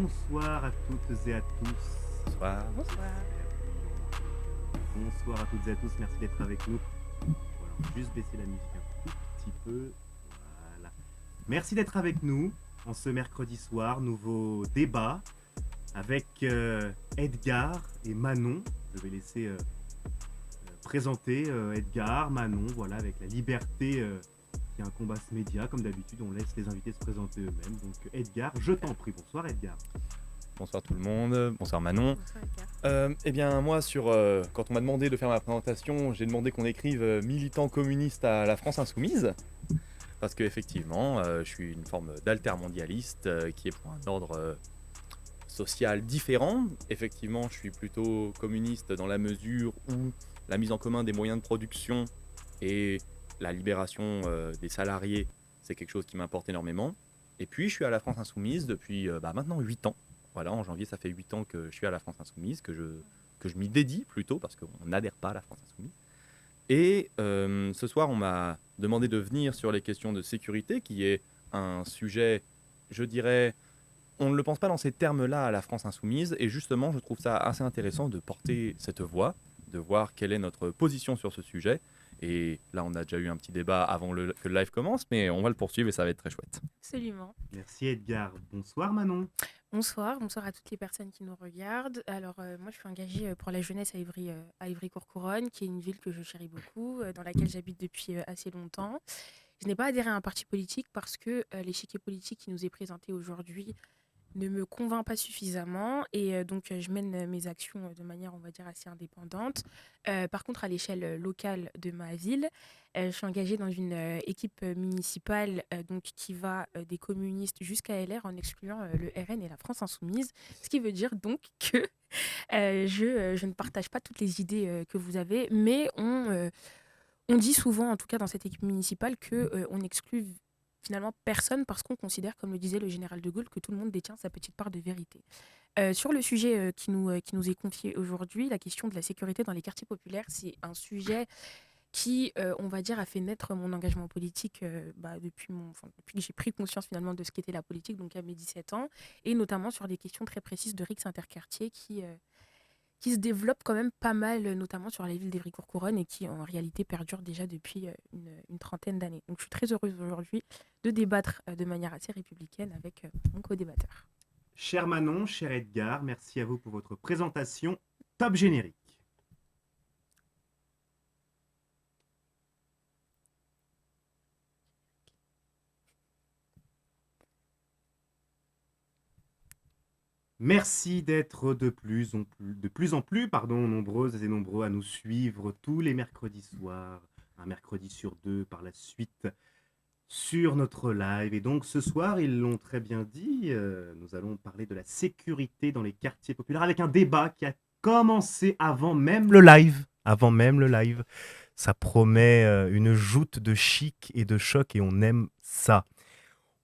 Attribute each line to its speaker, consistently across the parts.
Speaker 1: Bonsoir à toutes et à tous.
Speaker 2: Bonsoir.
Speaker 3: Bonsoir.
Speaker 1: Bonsoir à toutes et à tous, merci d'être avec nous. Voilà, on va juste baisser la musique un tout petit peu. Voilà. Merci d'être avec nous en ce mercredi soir. Nouveau débat avec Edgar et Manon. Je vais laisser présenter Edgar, Manon, voilà, avec la liberté qui est un combat ce média. Comme d'habitude, on laisse les invités se présenter eux-mêmes. Donc Edgar, je t'en prie. Bonsoir Edgar.
Speaker 2: Bonsoir tout le monde, bonsoir Manon.
Speaker 3: Bonsoir, Edgar.
Speaker 2: Eh bien moi quand on m'a demandé de faire ma présentation, j'ai demandé qu'on écrive militant communiste à la France insoumise. Parce qu'effectivement, je suis une forme d'altermondialiste qui est pour un ordre social différent. Effectivement, je suis plutôt communiste dans la mesure où la mise en commun des moyens de production et la libération des salariés, c'est quelque chose qui m'importe énormément. Et puis je suis à la France insoumise depuis maintenant 8 ans. Voilà, en janvier, ça fait 8 ans que je suis à la France insoumise, que je m'y dédie plutôt, parce qu'on n'adhère pas à la France insoumise. Et ce soir, on m'a demandé de venir sur les questions de sécurité, qui est un sujet, je dirais, on ne le pense pas dans ces termes-là à la France insoumise, et justement, je trouve ça assez intéressant de porter cette voix, de voir quelle est notre position sur ce sujet. Et là, on a déjà eu un petit débat avant que le live commence, mais on va le poursuivre et ça va être très chouette.
Speaker 3: Absolument.
Speaker 1: Merci Edgar. Bonsoir Manon.
Speaker 3: Bonsoir à toutes les personnes qui nous regardent. Alors, moi, je suis engagée pour la jeunesse à Ivry-Courcouronnes, qui est une ville que je chéris beaucoup, dans laquelle j'habite depuis assez longtemps. Je n'ai pas adhéré à un parti politique parce que l'échiquier politique qui nous est présenté aujourd'hui ne me convainc pas suffisamment et donc je mène mes actions de manière, on va dire, assez indépendante. Par contre, à l'échelle locale de ma ville, je suis engagée dans une équipe municipale donc qui va des communistes jusqu'à LR en excluant le RN et la France insoumise, ce qui veut dire donc que je ne partage pas toutes les idées que vous avez, mais on dit souvent, en tout cas dans cette équipe municipale, qu'on exclut finalement personne parce qu'on considère, comme le disait le général de Gaulle, que tout le monde détient sa petite part de vérité. Sur le sujet qui nous est confié aujourd'hui, la question de la sécurité dans les quartiers populaires, c'est un sujet qui, on va dire, a fait naître mon engagement politique depuis que j'ai pris conscience finalement de ce qu'était la politique, donc à mes 17 ans, et notamment sur des questions très précises de rixe interquartier qui se développe quand même pas mal, notamment sur la ville d'Ivry-Courcouronnes et qui en réalité perdure déjà depuis une trentaine d'années. Donc je suis très heureuse aujourd'hui de débattre de manière assez républicaine avec mon co-débatteur.
Speaker 1: Cher Manon, cher Edgar, merci à vous pour votre présentation. Top générique. Merci d'être de plus en plus nombreuses et nombreux à nous suivre tous les mercredis soirs, un mercredi sur deux par la suite, sur notre live. Et donc ce soir, ils l'ont très bien dit, nous allons parler de la sécurité dans les quartiers populaires avec un débat qui a commencé avant même le live. Avant même le live. Ça promet une joute de chic et de choc et on aime ça.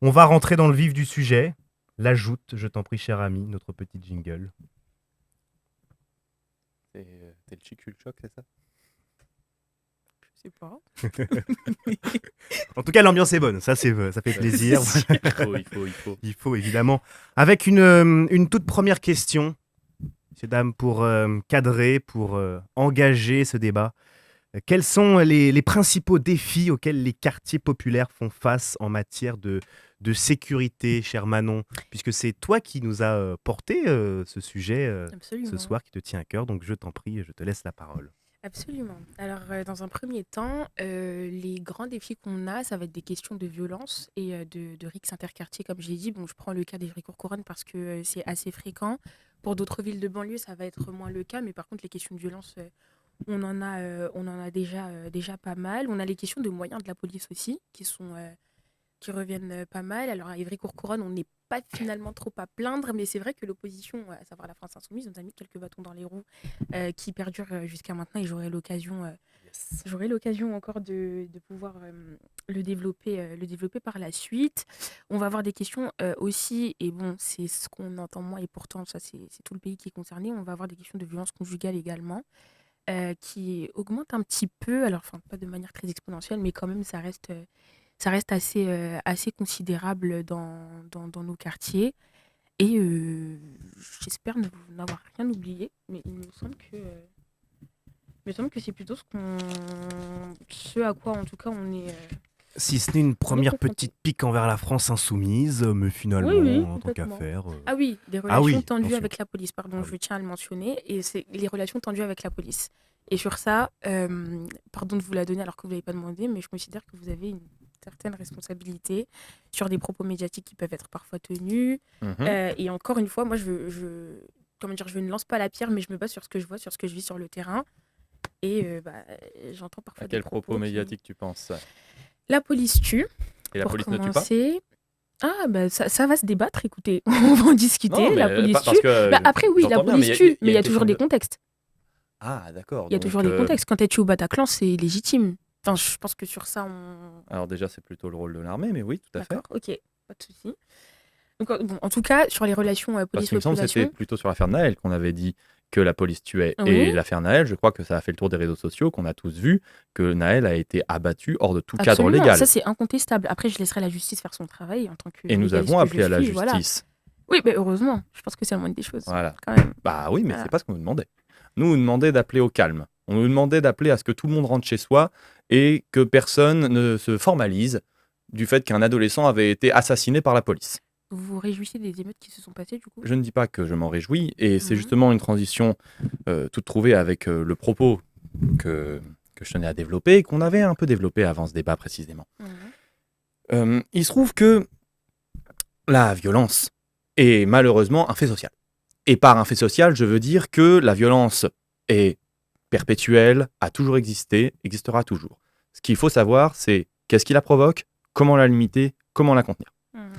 Speaker 1: On va rentrer dans le vif du sujet. La joute, je t'en prie, cher ami, notre petit jingle.
Speaker 2: C'est le chic, le choc, c'est ça?
Speaker 3: Je sais pas.
Speaker 1: En tout cas, l'ambiance est bonne, ça fait plaisir. Il faut évidemment. Avec une toute première question, messieurs, dames, pour cadrer, pour engager ce débat. Quels sont les principaux défis auxquels les quartiers populaires font face en matière de sécurité, cher Manon? Puisque c'est toi qui nous as porté ce sujet ce soir, qui te tient à cœur. Donc je t'en prie, je te laisse la parole.
Speaker 3: Absolument. Alors, dans un premier temps, les grands défis qu'on a, ça va être des questions de violence et de rixe interquartier, comme je l'ai dit. Bon, je prends le cas d'Ivry-Courcouronnes parce que c'est assez fréquent. Pour d'autres villes de banlieue, ça va être moins le cas. Mais par contre, les questions de violence, on en a déjà pas mal. On a les questions de moyens de la police aussi, qui reviennent pas mal. Alors, à Ivry-Courcouronnes, on n'est pas finalement trop à plaindre, mais c'est vrai que l'opposition, à savoir la France insoumise, nous a mis quelques bâtons dans les roues qui perdurent jusqu'à maintenant et j'aurai l'occasion encore de pouvoir le développer par la suite. On va avoir des questions aussi, et bon, c'est ce qu'on entend moins, et pourtant, ça, c'est tout le pays qui est concerné. On va avoir des questions de violence conjugale également, qui augmentent un petit peu, alors, enfin, pas de manière très exponentielle, mais quand même, ça reste assez considérable dans nos quartiers. Et j'espère n'avoir rien oublié, mais il me semble que c'est plutôt ce à quoi en tout cas on est,
Speaker 1: Si ce n'est une première
Speaker 3: confronté.
Speaker 1: petite pique envers la France insoumise, mais
Speaker 3: Oui,
Speaker 1: finalement, en tant
Speaker 3: complètement.
Speaker 1: qu'affaire...
Speaker 3: Ah oui, des
Speaker 1: Ah
Speaker 3: relations
Speaker 1: oui,
Speaker 3: tendues
Speaker 1: attention.
Speaker 3: avec la police, pardon,
Speaker 1: Ah
Speaker 3: je
Speaker 1: oui.
Speaker 3: tiens à le mentionner. Et c'est les relations tendues avec la police. Et sur ça, pardon de vous la donner alors que vous ne l'avez pas demandé, mais je considère que vous avez une certaine responsabilité sur des propos médiatiques qui peuvent être parfois tenus. Et encore une fois, moi, comment dire, je ne lance pas la pierre, mais je me base sur ce que je vois, sur ce que je vis sur le terrain. Et j'entends
Speaker 2: À
Speaker 3: parfois des
Speaker 2: quels propos
Speaker 3: qui...
Speaker 2: médiatiques tu penses?
Speaker 3: La police tue,
Speaker 2: Et la
Speaker 3: pour
Speaker 2: police ne tue pas?
Speaker 3: commencer. Ah, bah ça va se débattre, écoutez, on va en discuter.
Speaker 2: Non,
Speaker 3: La
Speaker 2: mais
Speaker 3: police
Speaker 2: parce
Speaker 3: tue. Bah,
Speaker 2: que
Speaker 3: après, oui, la
Speaker 2: j'entends bien, mais
Speaker 3: police
Speaker 2: il y a,
Speaker 3: tue,
Speaker 2: il y
Speaker 3: mais
Speaker 2: a
Speaker 3: il y
Speaker 2: une
Speaker 3: a toujours
Speaker 2: question
Speaker 3: des
Speaker 2: de.
Speaker 3: contextes.
Speaker 2: Ah, d'accord.
Speaker 3: Il y a toujours des contextes. Quand elle tue au Bataclan, c'est légitime. Enfin, je pense que sur ça,
Speaker 2: Alors déjà, c'est plutôt le rôle de l'armée, mais oui, tout à fait.
Speaker 3: D'accord, ok, pas de souci. Donc, bon, en tout cas, sur les relations
Speaker 2: Parce qu'il me semble que c'était
Speaker 3: police-population,
Speaker 2: plutôt sur l'affaire Naël qu'on avait dit que la police tuait.
Speaker 3: oui.
Speaker 2: Et l'affaire Naël, je crois que ça a fait le tour des réseaux sociaux, qu'on a tous vu que Naël a été abattu hors de tout cadre
Speaker 3: Absolument,
Speaker 2: légal.
Speaker 3: ça c'est incontestable. Après, je laisserai la justice faire son travail en tant que
Speaker 2: Et nous
Speaker 3: légaliste
Speaker 2: avons
Speaker 3: que
Speaker 2: appelé
Speaker 3: je
Speaker 2: à la
Speaker 3: suis, voilà.
Speaker 2: justice.
Speaker 3: Oui, mais heureusement, je pense que c'est la moindre des choses,
Speaker 2: Voilà.
Speaker 3: quand même.
Speaker 2: Bah oui, mais
Speaker 3: Voilà.
Speaker 2: c'est pas ce qu'on nous demandait. Nous, on nous demandait d'appeler au calme. On nous demandait d'appeler à ce que tout le monde rentre chez soi et que personne ne se formalise du fait qu'un adolescent avait été assassiné par la police.
Speaker 3: Vous vous réjouissez des émeutes qui se sont passées, du coup?
Speaker 2: Je ne dis pas que je m'en réjouis, et c'est
Speaker 3: Mhm.
Speaker 2: justement une transition toute trouvée avec le propos que je tenais à développer, et qu'on avait un peu développé avant ce débat précisément. Il se trouve que la violence est malheureusement un fait social. Et par un fait social, je veux dire que la violence est perpétuelle, a toujours existé, existera toujours. Ce qu'il faut savoir, c'est qu'est-ce qui la provoque, comment la limiter, comment la contenir.
Speaker 3: Mhm.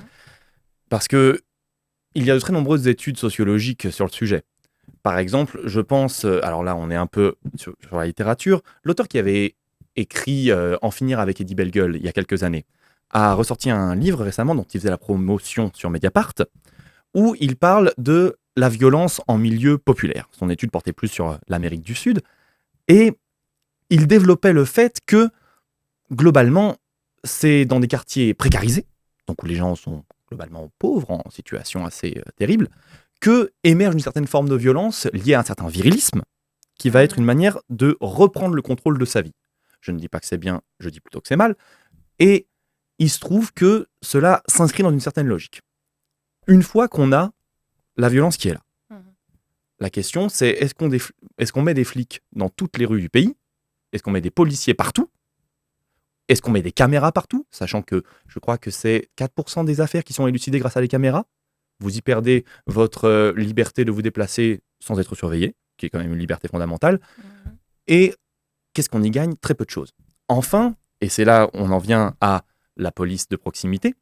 Speaker 2: Parce que il y a de très nombreuses études sociologiques sur le sujet. Par exemple, je pense, alors là on est un peu sur la littérature, l'auteur qui avait écrit En finir avec Eddie Bellegueule il y a quelques années a ressorti un livre récemment dont il faisait la promotion sur Mediapart, où il parle de la violence en milieu populaire. Son étude portait plus sur l'Amérique du Sud, et il développait le fait que, globalement, c'est dans des quartiers précarisés, donc où les gens sont globalement pauvres, en situation assez terrible, que émerge une certaine forme de violence liée à un certain virilisme, qui va être une manière de reprendre le contrôle de sa vie. Je ne dis pas que c'est bien, je dis plutôt que c'est mal. Et il se trouve que cela s'inscrit dans une certaine logique. Une fois qu'on a la violence qui est là, la question c'est est-ce qu'on met des flics dans toutes les rues du pays? Est-ce qu'on met des policiers partout? Est-ce qu'on met des caméras partout? Sachant que je crois que c'est 4% des affaires qui sont élucidées grâce à des caméras. Vous y perdez votre liberté de vous déplacer sans être surveillé, qui est quand même une liberté fondamentale. Et qu'est-ce qu'on y gagne? Très peu de choses. Enfin, et c'est là on en vient à la police de proximité.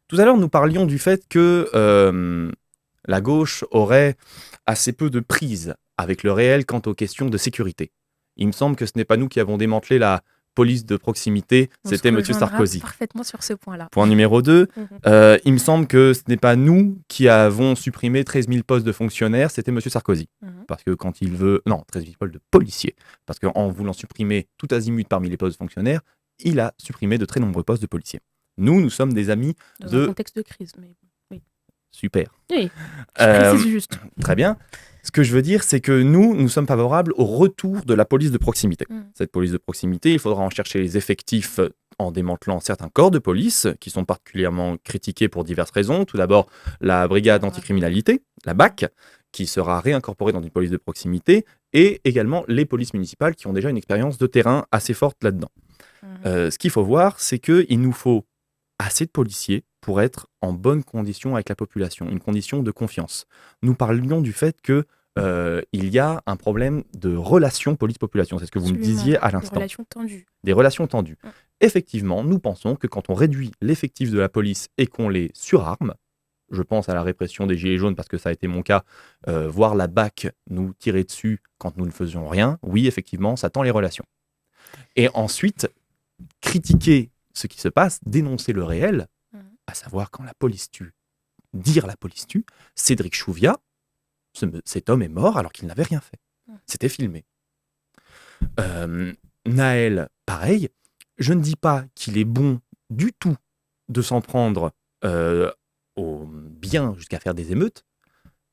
Speaker 2: Tout à l'heure, nous parlions du fait que la gauche aurait assez peu de prise avec le réel quant aux questions de sécurité. Il me semble que ce n'est pas nous qui avons démantelé la police de proximité, c'était M. Sarkozy.
Speaker 3: Parfaitement sur ce point-là.
Speaker 2: Point numéro 2, il me semble que ce n'est pas nous qui avons supprimé 13 000 postes de fonctionnaires, c'était M. Sarkozy. Parce que quand il veut... Non, 13 000 postes de policiers. Parce qu'en voulant supprimer tout azimut parmi les postes de fonctionnaires, il a supprimé de très nombreux postes de policiers. Nous sommes des amis
Speaker 3: dans un contexte de crise, mais oui.
Speaker 2: Super.
Speaker 3: Oui, je précise juste.
Speaker 2: Très bien. Ce que je veux dire, c'est que nous sommes favorables au retour de la police de proximité. Cette police de proximité, il faudra en chercher les effectifs en démantelant certains corps de police qui sont particulièrement critiqués pour diverses raisons. Tout d'abord, la brigade anticriminalité, la BAC, qui sera réincorporée dans une police de proximité, et également les polices municipales qui ont déjà une expérience de terrain assez forte là-dedans. Ce qu'il faut voir, c'est qu'il nous faut assez de policiers pour être en bonne condition avec la population, une condition de confiance. Nous parlions du fait que il y a un problème de relation police-population. C'est ce que vous me disiez à l'instant.
Speaker 3: Des relations tendues.
Speaker 2: Des relations tendues. Effectivement, nous pensons que quand on réduit l'effectif de la police et qu'on les surarme, je pense à la répression des Gilets jaunes parce que ça a été mon cas, voir la BAC nous tirer dessus quand nous ne faisions rien, oui, effectivement, ça tend les relations. Et ensuite, critiquer ce qui se passe, dénoncer le réel, à savoir quand la police tue, dire la police tue, Cédric Chouviat, cet homme est mort alors qu'il n'avait rien fait. C'était filmé. Naël, pareil. Je ne dis pas qu'il est bon du tout de s'en prendre aux bien jusqu'à faire des émeutes.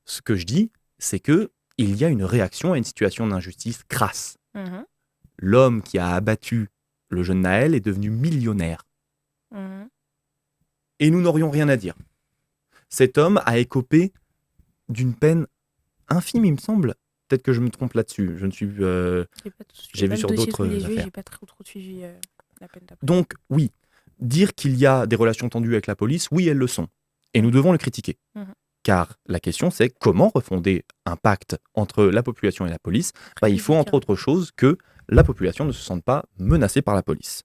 Speaker 2: Ce que je dis, c'est que il y a une réaction à une situation d'injustice crasse.
Speaker 3: Mhm.
Speaker 2: L'homme qui a abattu le jeune Naël est devenu millionnaire.
Speaker 3: Mhm.
Speaker 2: Et nous n'aurions rien à dire. Cet homme a écopé d'une peine infime, il me semble. Peut-être que je me trompe là-dessus. Je ne suis. J'ai vu
Speaker 3: pas le
Speaker 2: sur
Speaker 3: dossier
Speaker 2: d'autres
Speaker 3: sous les yeux,
Speaker 2: affaires.
Speaker 3: j'ai pas trop suivi la peine d'après.
Speaker 2: Donc, oui, dire qu'il y a des relations tendues avec la police, oui, elles le sont. Et nous devons le critiquer.
Speaker 3: Mhm.
Speaker 2: Car la question, c'est comment refonder un pacte entre la population et la police. Il faut, entre autres choses, que la population ne se sente pas menacée par la police.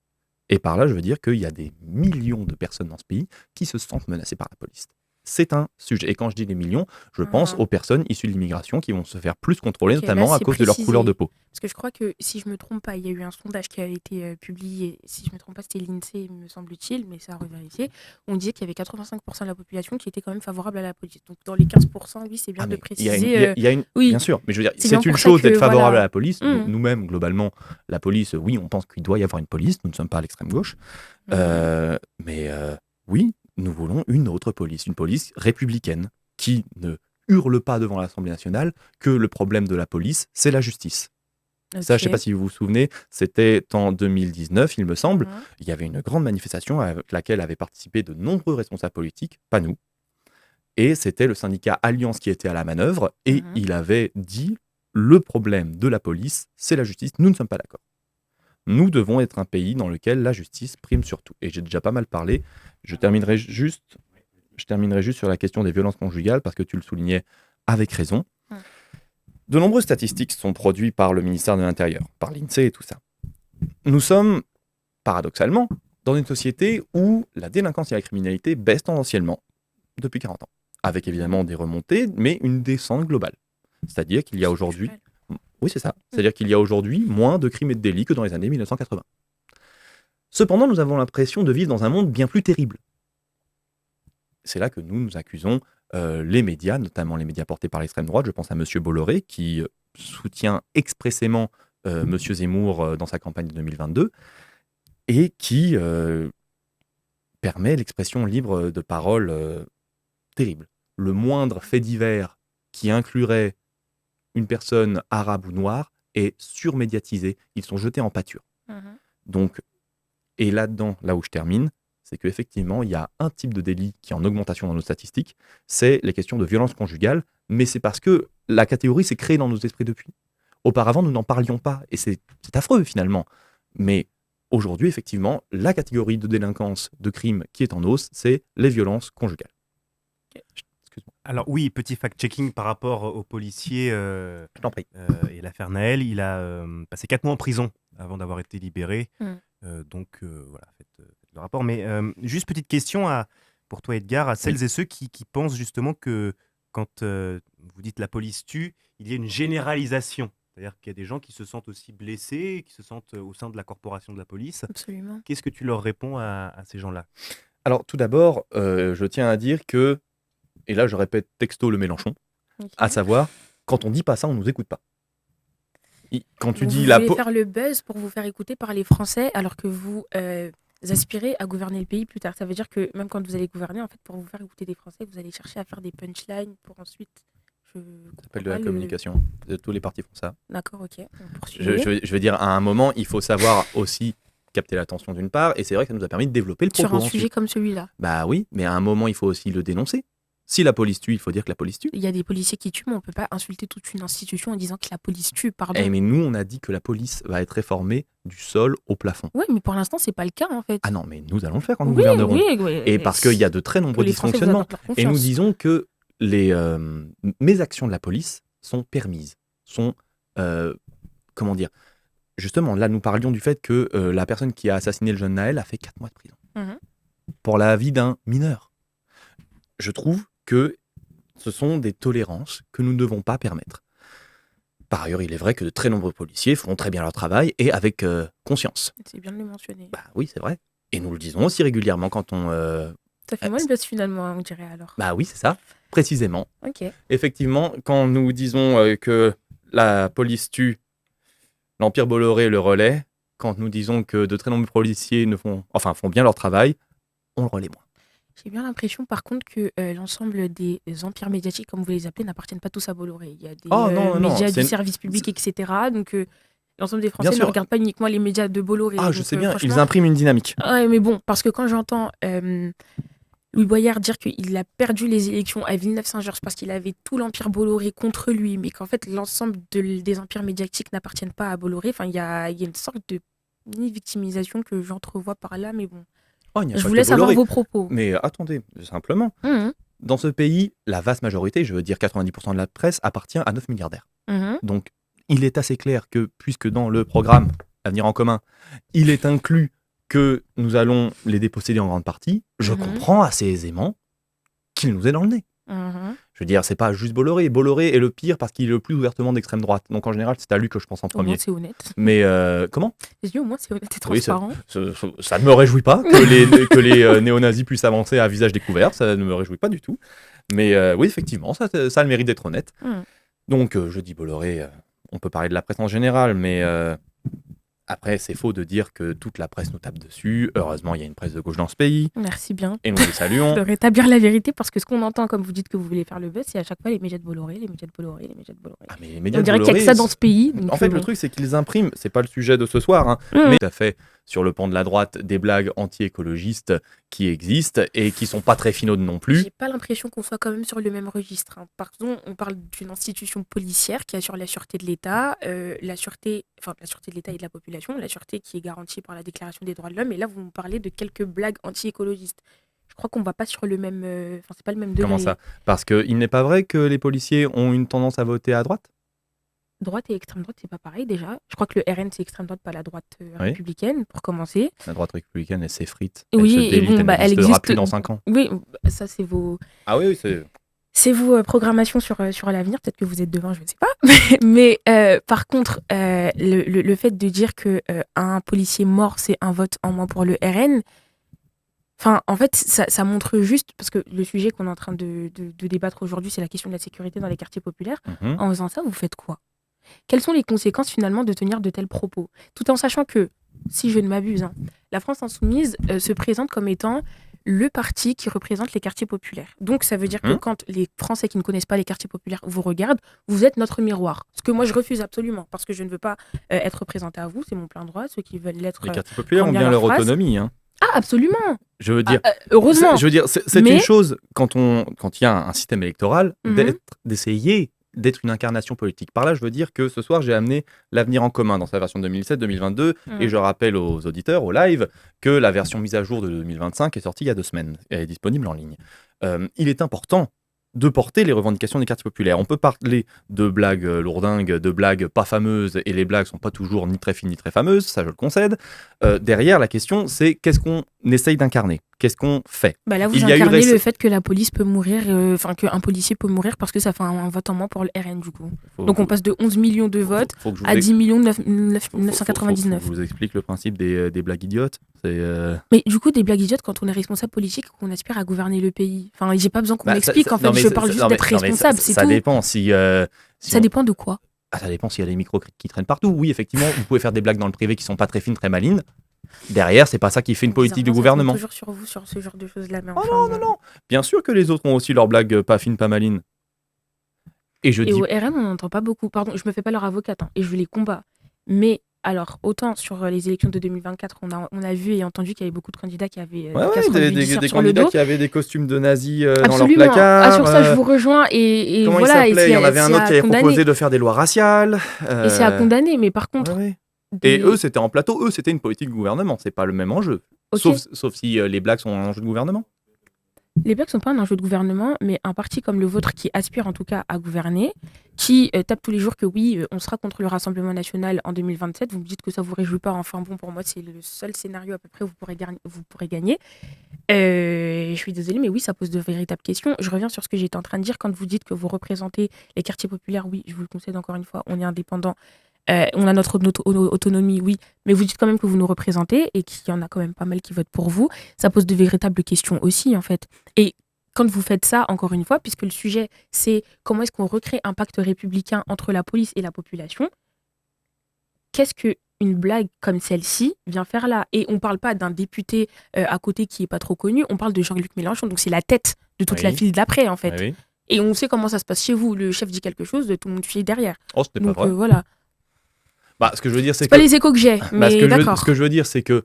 Speaker 2: Et par là, je veux dire qu'il y a des millions de personnes dans ce pays qui se sentent menacées par la police. C'est un sujet. Et quand je dis des millions, je pense aux personnes issues de l'immigration qui vont se faire plus contrôler, notamment
Speaker 3: là,
Speaker 2: à cause de leur couleur de peau.
Speaker 3: Parce que je crois que, si je me trompe pas, il y a eu un sondage qui a été publié, si je me trompe pas, c'était l'INSEE, me semble-t-il, mais ça a revérifié. On disait qu'il y avait 85% de la population qui était quand même favorable à la police. Donc dans les 15%, oui, c'est bien de préciser.
Speaker 2: Oui, bien sûr, mais je veux dire,
Speaker 3: c'est
Speaker 2: c'est
Speaker 3: bien
Speaker 2: une
Speaker 3: pour ça
Speaker 2: chose
Speaker 3: que,
Speaker 2: d'être favorable
Speaker 3: voilà.
Speaker 2: à la police. Nous-mêmes, globalement, la police, oui, on pense qu'il doit y avoir une police. Nous ne sommes pas à l'extrême gauche. Mais oui, nous voulons une autre police, une police républicaine qui ne hurle pas devant l'Assemblée nationale que le problème de la police, c'est la justice. Ça, je ne sais pas si vous vous souvenez, c'était en 2019, il me semble. Il y avait une grande manifestation à laquelle avaient participé de nombreux responsables politiques, pas nous. Et c'était le syndicat Alliance qui était à la manœuvre. Et il avait dit, le problème de la police, c'est la justice. Nous ne sommes pas d'accord. Nous devons être un pays dans lequel la justice prime sur tout. Et j'ai déjà pas mal parlé. Je terminerai juste sur la question des violences conjugales, parce que tu le soulignais avec raison. De nombreuses statistiques sont produites par le ministère de l'Intérieur, par l'INSEE et tout ça. Nous sommes, paradoxalement, dans une société où la délinquance et la criminalité baissent tendanciellement depuis 40 ans, avec évidemment des remontées, mais une descente globale. C'est-à-dire qu'il y a aujourd'hui... Oui, c'est ça. C'est-à-dire qu'il y a aujourd'hui moins de crimes et de délits que dans les années 1980. Cependant, nous avons l'impression de vivre dans un monde bien plus terrible. C'est là que nous accusons les médias, notamment les médias portés par l'extrême droite. Je pense à M. Bolloré, qui soutient expressément M. Zemmour dans sa campagne de 2022, et qui permet l'expression libre de parole terrible. Le moindre fait divers qui inclurait une personne arabe ou noire est surmédiatisé. Ils sont jetés en pâture. Donc, et là-dedans, là où je termine, c'est qu'effectivement, il y a un type de délit qui est en augmentation dans nos statistiques, c'est les questions de violence conjugale, mais c'est parce que la catégorie s'est créée dans nos esprits depuis. Auparavant, nous n'en parlions pas, et c'est affreux finalement. Mais aujourd'hui, effectivement, la catégorie de délinquance, de crime qui est en hausse, c'est les violences conjugales.
Speaker 1: Excuse-moi. Alors oui, petit fact-checking par rapport au policier
Speaker 2: Je t'en prie.
Speaker 1: Et l'affaire Naël. Il a passé 4 mois en prison avant d'avoir été libéré. Donc voilà, faites le rapport. Mais juste petite question pour toi, Edgar, à celles et ceux qui pensent justement que quand vous dites la police tue, il y a une généralisation. C'est-à-dire qu'il y a des gens qui se sentent aussi blessés, qui se sentent au sein de la corporation de la police.
Speaker 3: Absolument.
Speaker 1: Qu'est-ce que tu leur réponds à ces gens-là ?
Speaker 2: Alors tout d'abord, je tiens à dire que, et là je répète texto le Mélenchon, à savoir, quand on dit pas ça, on nous écoute pas. Quand tu dis
Speaker 3: vous voulez faire le buzz pour vous faire écouter par les Français alors que vous aspirez à gouverner le pays plus tard. Ça veut dire que même quand vous allez gouverner, en fait, pour vous faire écouter des Français, vous allez chercher à faire des punchlines pour ensuite...
Speaker 2: Ça s'appelle de la communication. Tous les partis font ça.
Speaker 3: D'accord, ok.
Speaker 2: Je veux dire, à un moment, il faut savoir aussi capter l'attention d'une part, et c'est vrai que ça nous a permis de développer le propos.
Speaker 3: Sur un sujet comme celui-là.
Speaker 2: Bah oui, mais à un moment, il faut aussi le dénoncer. Si la police tue, il faut dire que la police tue.
Speaker 3: Il y a des policiers qui tuent, mais on ne peut pas insulter toute une institution en disant que la police tue, pardon.
Speaker 2: Mais nous, on a dit que la police va être réformée du sol au plafond.
Speaker 3: Oui, mais pour l'instant, c'est pas le cas, en fait.
Speaker 2: Ah non, mais nous allons le faire quand nous gouvernerons. Et parce qu'il y a de très nombreux dysfonctionnements. Et nous disons que mes actions de la police sont permises, sont... comment dire ? Justement, là, nous parlions du fait que la personne qui a assassiné le jeune Naël a fait 4 mois de prison. Pour la vie d'un mineur. Je trouve que ce sont des tolérances que nous ne devons pas permettre. Par ailleurs, il est vrai que de très nombreux policiers font très bien leur travail et avec conscience.
Speaker 3: C'est bien de le mentionner.
Speaker 2: Bah oui, c'est vrai. Et nous le disons aussi régulièrement quand on...
Speaker 3: Ça fait moins le buzz finalement, on dirait alors.
Speaker 2: Bah oui, c'est ça, précisément.
Speaker 3: Ok.
Speaker 2: Effectivement, quand nous disons que la police tue, l'Empire Bolloré le relaie, quand nous disons que de très nombreux policiers font bien leur travail, on le relaie moins.
Speaker 3: J'ai bien l'impression, par contre, que l'ensemble des empires médiatiques, comme vous les appelez, n'appartiennent pas tous à Bolloré. Il y a des
Speaker 2: Oh non, non, non,
Speaker 3: médias
Speaker 2: c'est
Speaker 3: du service public, etc. Donc, l'ensemble des
Speaker 2: bien
Speaker 3: Français ne
Speaker 2: sûr.
Speaker 3: regardent pas uniquement les médias de Bolloré.
Speaker 2: Ah, je
Speaker 3: Donc,
Speaker 2: sais bien, ils
Speaker 3: franchement,
Speaker 2: impriment une dynamique.
Speaker 3: ouais, mais bon, parce que quand j'entends Louis Boyard dire qu'il a perdu les élections à Villeneuve-Saint-Georges parce qu'il avait tout l'empire Bolloré contre lui, mais qu'en fait, l'ensemble des empires médiatiques n'appartiennent pas à Bolloré, enfin, il y a une sorte de mini-victimisation que j'entrevois par là, mais bon.
Speaker 2: Oh, il n'y a
Speaker 3: Je
Speaker 2: pas
Speaker 3: vous
Speaker 2: que
Speaker 3: laisse avoir
Speaker 2: Bolloré.
Speaker 3: vos propos.
Speaker 2: Mais attendez, simplement,
Speaker 3: Mhm,
Speaker 2: dans ce pays, la vaste majorité, je veux dire 90% de la presse, appartient à 9 milliardaires.
Speaker 3: mhm,
Speaker 2: Donc, il est assez clair que, puisque dans le programme Avenir en commun, il est inclus que nous allons les déposséder en grande partie, je
Speaker 3: Mhm.
Speaker 2: comprends assez aisément qu'il nous est dans le nez.
Speaker 3: mhm.
Speaker 2: Je veux dire, c'est pas juste Bolloré. Bolloré est le pire parce qu'il est le plus ouvertement d'extrême droite. Donc, en général, c'est à lui que je pense en
Speaker 3: Au moins,
Speaker 2: premier.
Speaker 3: c'est honnête.
Speaker 2: Mais comment
Speaker 3: J'ai dit, au moins, c'est honnête et
Speaker 2: Oui,
Speaker 3: transparent.
Speaker 2: ça ne me réjouit pas que les néo-nazis puissent avancer à visage découvert. Ça ne me réjouit pas du tout. Mais oui, effectivement, ça a le mérite d'être honnête.
Speaker 3: Mhm.
Speaker 2: Donc, je dis Bolloré, on peut parler de la presse en général, mais après, c'est faux de dire que toute la presse nous tape dessus. Heureusement, il y a une presse de gauche dans ce pays,
Speaker 3: Merci bien
Speaker 2: et nous les saluons.
Speaker 3: de rétablir la vérité, parce que ce qu'on entend, comme vous dites que vous voulez faire le buzz, c'est à chaque fois les médias de Bolloré, les médias de Bolloré, les médias de Bolloré.
Speaker 2: Ah, mais les médias
Speaker 3: On
Speaker 2: de
Speaker 3: dirait qu'il n'y a que
Speaker 2: Bolloré,
Speaker 3: ça dans ce pays. Donc,
Speaker 2: en fait,
Speaker 3: bon.
Speaker 2: le truc, c'est qu'ils impriment, c'est pas le sujet de ce soir, hein,
Speaker 3: Mhm.
Speaker 2: mais tout à fait sur le pan de la droite, des blagues anti-écologistes qui existent et qui sont pas très finaudes non plus.
Speaker 3: J'ai pas l'impression qu'on soit quand même sur le même registre, hein. Pardon, on parle d'une institution policière qui assure la sûreté de l'État, la sûreté de l'État et de la population, la sûreté qui est garantie par la Déclaration des droits de l'homme. Et là, vous me parlez de quelques blagues anti-écologistes. Je crois qu'on va pas sur le même, enfin, c'est pas le même degré.
Speaker 2: Comment ça? Parce qu'il n'est pas vrai que les policiers ont une tendance à voter à droite?
Speaker 3: Droite et extrême droite, c'est pas pareil déjà. Je crois que le RN c'est extrême droite, pas la droite
Speaker 2: Oui.
Speaker 3: républicaine, pour commencer.
Speaker 2: La droite républicaine, elle s'effrite,
Speaker 3: Oui,
Speaker 2: elle se
Speaker 3: et
Speaker 2: délite,
Speaker 3: bon,
Speaker 2: elle
Speaker 3: bah, elle
Speaker 2: n'existera
Speaker 3: existe.
Speaker 2: plus dans 5 ans.
Speaker 3: Oui, ça c'est vos.
Speaker 2: Ah oui, c'est...
Speaker 3: C'est vos programmations sur l'avenir, peut-être que vous êtes devant, je ne sais pas. Mais par contre, le fait de dire que un policier mort, c'est un vote en moins pour le RN, enfin, en fait, ça montre juste, parce que le sujet qu'on est en train de débattre aujourd'hui, c'est la question de la sécurité dans les quartiers populaires.
Speaker 2: Mhm.
Speaker 3: En faisant ça, vous faites quoi? Quelles sont les conséquences finalement de tenir de tels propos? Tout en sachant que, si je ne m'abuse, hein, la France insoumise se présente comme étant le parti qui représente les quartiers populaires. Donc ça veut dire que
Speaker 2: Mhm.
Speaker 3: quand les Français qui ne connaissent pas les quartiers populaires vous regardent, vous êtes notre miroir. Ce que moi je refuse absolument, parce que je ne veux pas être représenté à vous, c'est mon plein droit. Ceux qui veulent l'être...
Speaker 2: Les quartiers populaires ont
Speaker 3: bien
Speaker 2: bien leur
Speaker 3: leur phrase.
Speaker 2: autonomie. Hein.
Speaker 3: Ah, absolument.
Speaker 2: Je veux dire,
Speaker 3: Heureusement.
Speaker 2: je veux dire, c'est
Speaker 3: Mais-
Speaker 2: une chose quand il y a un système électoral
Speaker 3: Mhm.
Speaker 2: d'essayer d'être une incarnation politique. Par là, je veux dire que ce soir, j'ai amené l'Avenir en commun dans sa version 2007-2022 et je rappelle aux auditeurs, au live, que la version mise à jour de 2025 est sortie il y a 2 semaines et elle est disponible en ligne. Il est important de porter les revendications des quartiers populaires. On peut parler de blagues lourdingues, de blagues pas fameuses, et les blagues sont pas toujours ni très fines ni très fameuses, ça je le concède. Derrière, la question, c'est qu'est-ce qu'on essaye d'incarner? Qu'est-ce qu'on fait?
Speaker 3: Bah là, vous
Speaker 2: Il y a eu
Speaker 3: incarnez le
Speaker 2: réce-
Speaker 3: fait que la police peut mourir, enfin qu'un policier peut mourir parce que ça fait un vote en moins pour le RN du coup. Donc on passe de 11 millions de votes
Speaker 2: faut que je vous
Speaker 3: à
Speaker 2: ex-
Speaker 3: 10 millions
Speaker 2: faut que
Speaker 3: 999.
Speaker 2: je vous explique le principe des blagues idiotes. C'est
Speaker 3: Mais du coup, des blagues idiotes quand on est responsable politique, qu'on aspire à gouverner le pays. Enfin, j'ai pas besoin qu'on
Speaker 2: Bah,
Speaker 3: m'explique, en fait,
Speaker 2: non, mais
Speaker 3: je parle juste d'être responsable, c'est
Speaker 2: ça
Speaker 3: tout.
Speaker 2: dépend si
Speaker 3: Ça dépend de quoi?
Speaker 2: ça dépend s'il y a des micros qui traînent partout. Oui, effectivement, vous pouvez faire des blagues dans le privé qui sont pas très fines, très malines. Derrière, c'est pas ça qui fait une politique du
Speaker 3: Bizarrement, ça
Speaker 2: gouvernement.
Speaker 3: tombe toujours sur vous, sur ce genre de choses-là. Mais
Speaker 2: Oh
Speaker 3: enfin,
Speaker 2: non. Bien sûr que les autres ont aussi leurs blagues pas fines, pas malines. Et je
Speaker 3: Et
Speaker 2: dis
Speaker 3: au RN, on n'entend pas beaucoup. Pardon, je me fais pas leur avocate, hein, et je les combats. Mais alors, autant sur les élections de 2024, on a vu et entendu qu'il y avait beaucoup de candidats qui avaient des casseroles judiciaires
Speaker 2: des
Speaker 3: sur le
Speaker 2: candidats
Speaker 3: dos.
Speaker 2: qui avaient des costumes de nazis dans leur
Speaker 3: Absolument.
Speaker 2: placard.
Speaker 3: Ah, sur ça, je vous rejoins. Et
Speaker 2: Comment
Speaker 3: voilà.
Speaker 2: il s'appelait? Il y en avait un autre qui avait proposé de faire des lois raciales.
Speaker 3: Et c'est à condamner. Mais par contre,
Speaker 2: Ouais. Et eux, c'était en plateau. Eux, c'était une politique du gouvernement. C'est pas le même enjeu.
Speaker 3: Ok.
Speaker 2: Sauf si les blagues sont un enjeu de gouvernement.
Speaker 3: Les blagues sont pas un enjeu de gouvernement, mais un parti comme le vôtre qui aspire en tout cas à gouverner, qui tape tous les jours que oui, on sera contre le Rassemblement national en 2027. Vous me dites que ça vous réjouit pas. Enfin bon, pour moi, c'est le seul scénario à peu près où vous pourrez gagner. Je suis désolée, mais oui, ça pose de véritables questions. Je reviens sur ce que j'étais en train de dire quand vous dites que vous représentez les quartiers populaires. Oui, je vous le concède encore une fois, on est indépendant. On a notre autonomie, oui, mais vous dites quand même que vous nous représentez et qu'il y en a quand même pas mal qui votent pour vous. Ça pose de véritables questions aussi, en fait. Et quand vous faites ça, encore une fois, puisque le sujet, c'est comment est-ce qu'on recrée un pacte républicain entre la police et la population, qu'est-ce qu'une une blague comme celle-ci vient faire là. Et on parle pas d'un député à côté qui est pas trop connu, on parle de Jean-Luc Mélenchon, donc c'est la tête de toute la
Speaker 2: Oui.
Speaker 3: file d'après en fait.
Speaker 2: Oui.
Speaker 3: Et on sait comment ça se passe chez vous, le chef dit quelque chose, tout le monde suit derrière.
Speaker 2: Oh, ce n'est pas
Speaker 3: Donc
Speaker 2: vrai.
Speaker 3: voilà.
Speaker 2: Bah, ce que je veux dire, c'est
Speaker 3: C'est pas
Speaker 2: que
Speaker 3: les échos que j'ai,
Speaker 2: Bah,
Speaker 3: mais d'accord.
Speaker 2: ce que je veux dire, c'est que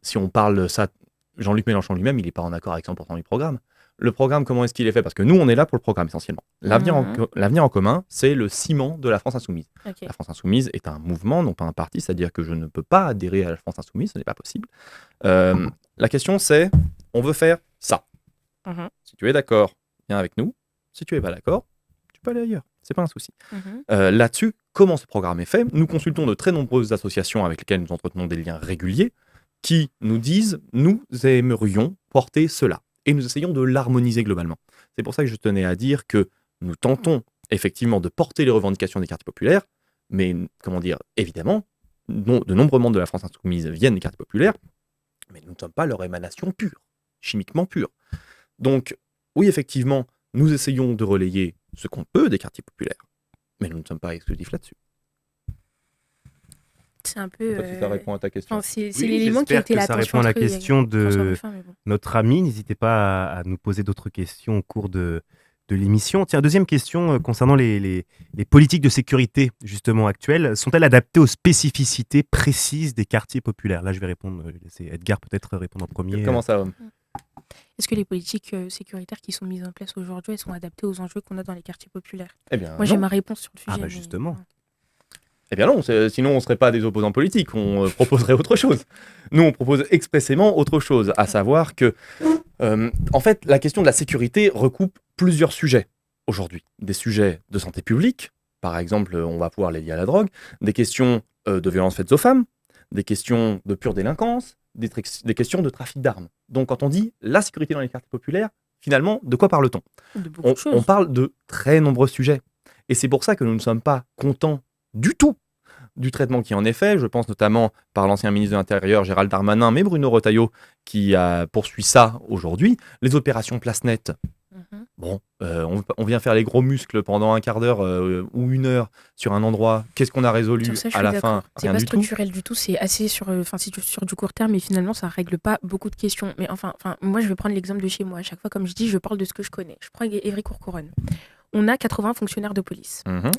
Speaker 2: si on parle ça, Jean-Luc Mélenchon lui-même, il n'est pas en accord avec 100% du programme. Le programme, comment est-ce qu'il est fait? Parce que nous, on est là pour le programme essentiellement. L'avenir en commun, c'est le ciment de la France Insoumise.
Speaker 3: Ok.
Speaker 2: La France Insoumise est un mouvement, non pas un parti, c'est-à-dire que je ne peux pas adhérer à la France Insoumise, ce n'est pas possible. La question, c'est, on veut faire ça.
Speaker 3: Mhm.
Speaker 2: Si tu es d'accord, viens avec nous. Si tu n'es pas d'accord, tu peux aller ailleurs. C'est pas un souci.
Speaker 3: Mhm.
Speaker 2: Là-dessus, comment ce programme est fait? Nous consultons de très nombreuses associations avec lesquelles nous entretenons des liens réguliers qui nous disent « nous aimerions porter cela ». Et nous essayons de l'harmoniser globalement. C'est pour ça que je tenais à dire que nous tentons effectivement de porter les revendications des quartiers populaires, mais comment dire, évidemment, de nombreux membres de la France Insoumise viennent des quartiers populaires, mais nous ne sommes pas leur émanation pure, chimiquement pure. Donc, oui, effectivement, nous essayons de relayer ce qu'on peut des quartiers populaires, mais nous ne sommes pas exclusifs là-dessus.
Speaker 3: C'est un peu.
Speaker 2: Si ça répond à ta question.
Speaker 3: Enfin, c'est
Speaker 1: Oui,
Speaker 3: l'élément qui a
Speaker 1: j'espère
Speaker 3: été
Speaker 1: que
Speaker 3: la
Speaker 1: ça
Speaker 3: tension
Speaker 1: répond à la
Speaker 3: entre
Speaker 1: question
Speaker 3: François
Speaker 1: de
Speaker 3: Ruffin, mais bon.
Speaker 1: notre ami. N'hésitez pas à nous poser d'autres questions au cours de l'émission. Tiens, deuxième question concernant les politiques de sécurité justement actuelles. Sont-elles adaptées aux spécificités précises des quartiers populaires? Là, je vais répondre. Je vais laisser Edgar peut-être répondre en premier.
Speaker 2: Comment ça?
Speaker 3: Est-ce que les politiques sécuritaires qui sont mises en place aujourd'hui, elles sont adaptées aux enjeux qu'on a dans les quartiers populaires?
Speaker 2: Eh bien,
Speaker 3: Moi, j'ai
Speaker 2: non.
Speaker 3: ma réponse sur le sujet.
Speaker 1: Ah bah
Speaker 3: mais-
Speaker 1: justement.
Speaker 2: Eh bien non, sinon on ne serait pas des opposants politiques, on proposerait autre chose. Nous, on propose expressément autre chose, à savoir que, en fait, la question de la sécurité recoupe plusieurs sujets aujourd'hui. Des sujets de santé publique, par exemple, on va pouvoir les lier à la drogue, des questions de violences faites aux femmes, des questions de pure délinquance, des questions de trafic d'armes. Donc quand on dit la sécurité dans les quartiers populaires, finalement, de quoi parle-t-on?
Speaker 3: De beaucoup de choses.
Speaker 2: On parle de très nombreux sujets. Et c'est pour ça que nous ne sommes pas contents du tout du traitement qui en est fait. Je pense notamment par l'ancien ministre de l'Intérieur, Gérald Darmanin, mais Bruno Retailleau, qui poursuit ça aujourd'hui. Les opérations Place Nette.
Speaker 3: Mhm.
Speaker 2: Bon, on vient faire les gros muscles pendant un quart d'heure ou une heure sur un endroit. Qu'est-ce qu'on a résolu
Speaker 3: Sur ça, je
Speaker 2: à
Speaker 3: suis
Speaker 2: la
Speaker 3: d'accord.
Speaker 2: fin?
Speaker 3: C'est
Speaker 2: Rien
Speaker 3: pas
Speaker 2: du tout.
Speaker 3: structurel du tout, c'est assez sur, sur du court terme, mais finalement, ça règle pas beaucoup de questions. Mais enfin, moi, je vais prendre l'exemple de chez moi. À chaque fois, comme je dis, je parle de ce que je connais. Je prends Évry-Courcouronnes. On a 80 fonctionnaires de police.
Speaker 2: Mhm.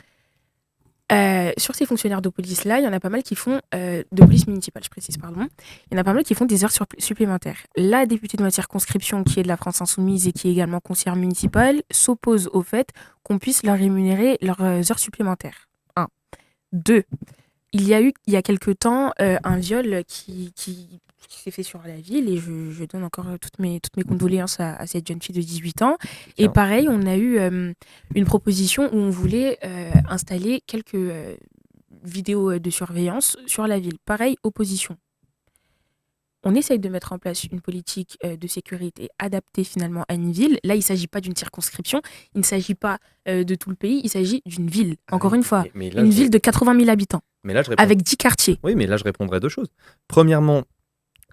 Speaker 3: Sur ces fonctionnaires de police-là, il y en a pas mal qui font, de police municipale, je précise, pardon, il y en a pas mal qui font des heures supplémentaires. La députée de ma circonscription, qui est de la France Insoumise et qui est également conseillère municipale, s'oppose au fait qu'on puisse leur rémunérer leurs heures supplémentaires. 1. 2. Il y a eu, il y a quelque temps, un viol qui s'est fait sur la ville, et je donne encore toutes mes condoléances à cette jeune fille de 18 ans. Et
Speaker 2: Tiens.
Speaker 3: pareil, on a eu une proposition où on voulait installer quelques vidéos de surveillance sur la ville. Pareil, opposition. On essaye de mettre en place une politique de sécurité adaptée finalement à une ville. Là, il ne s'agit pas d'une circonscription, il ne s'agit pas de tout le pays, il s'agit d'une ville. Encore une fois,
Speaker 2: Mais là,
Speaker 3: une
Speaker 2: je-
Speaker 3: ville de 80 000 habitants,
Speaker 2: mais là, je réponds.
Speaker 3: avec 10 quartiers.
Speaker 2: Oui, mais là, je répondrai à deux choses. Premièrement,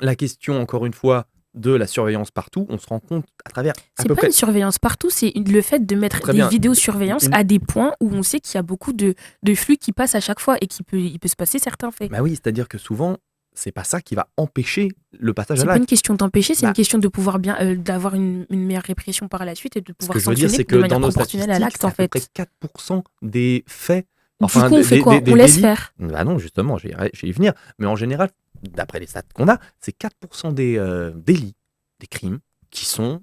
Speaker 2: la question, encore une fois, de la surveillance partout, on se rend compte à travers à
Speaker 3: C'est
Speaker 2: peu
Speaker 3: pas
Speaker 2: près...
Speaker 3: une surveillance partout, c'est le fait de mettre
Speaker 2: Très
Speaker 3: des
Speaker 2: bien.
Speaker 3: vidéosurveillance
Speaker 2: Une-
Speaker 3: à des points où on sait qu'il y a beaucoup de flux qui passent à chaque fois et il peut se passer certains faits.
Speaker 2: Bah oui, c'est-à-dire que souvent, c'est pas ça qui va empêcher le passage à
Speaker 3: C'est pas
Speaker 2: l'acte.
Speaker 3: une question d'empêcher, c'est
Speaker 2: Bah.
Speaker 3: une question de pouvoir bien d'avoir une meilleure répression par la suite et de
Speaker 2: Ce
Speaker 3: pouvoir
Speaker 2: que je veux dire,
Speaker 3: sanctionner
Speaker 2: c'est
Speaker 3: de
Speaker 2: que
Speaker 3: manière
Speaker 2: dans nos
Speaker 3: proportionnelle à
Speaker 2: statistiques,
Speaker 3: l'acte
Speaker 2: c'est
Speaker 3: en
Speaker 2: à peu
Speaker 3: fait.
Speaker 2: près 4% des faits.
Speaker 3: Du coup, on fait quoi? On laisse faire.
Speaker 2: Bah non, justement, je vais y venir. Mais en général, d'après les stats qu'on a, c'est 4% des délits, des crimes, qui sont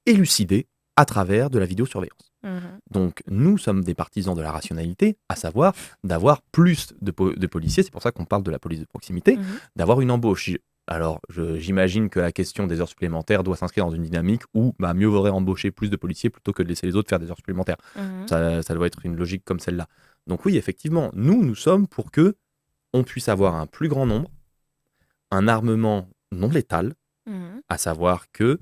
Speaker 2: élucidés à travers de la vidéosurveillance.
Speaker 3: Mhm.
Speaker 2: Donc, nous sommes des partisans de la rationalité, à savoir d'avoir plus de policiers. C'est pour ça qu'on parle de la police de proximité,
Speaker 3: Mhm.
Speaker 2: d'avoir une embauche. Alors, j'imagine que la question des heures supplémentaires doit s'inscrire dans une dynamique où mieux vaudrait embaucher plus de policiers plutôt que de laisser les autres faire des heures supplémentaires.
Speaker 3: Mhm.
Speaker 2: Ça doit être une logique comme celle-là. Donc oui, effectivement, nous sommes pour que on puisse avoir un plus grand nombre, un armement non létal,
Speaker 3: Mhm.
Speaker 2: à savoir que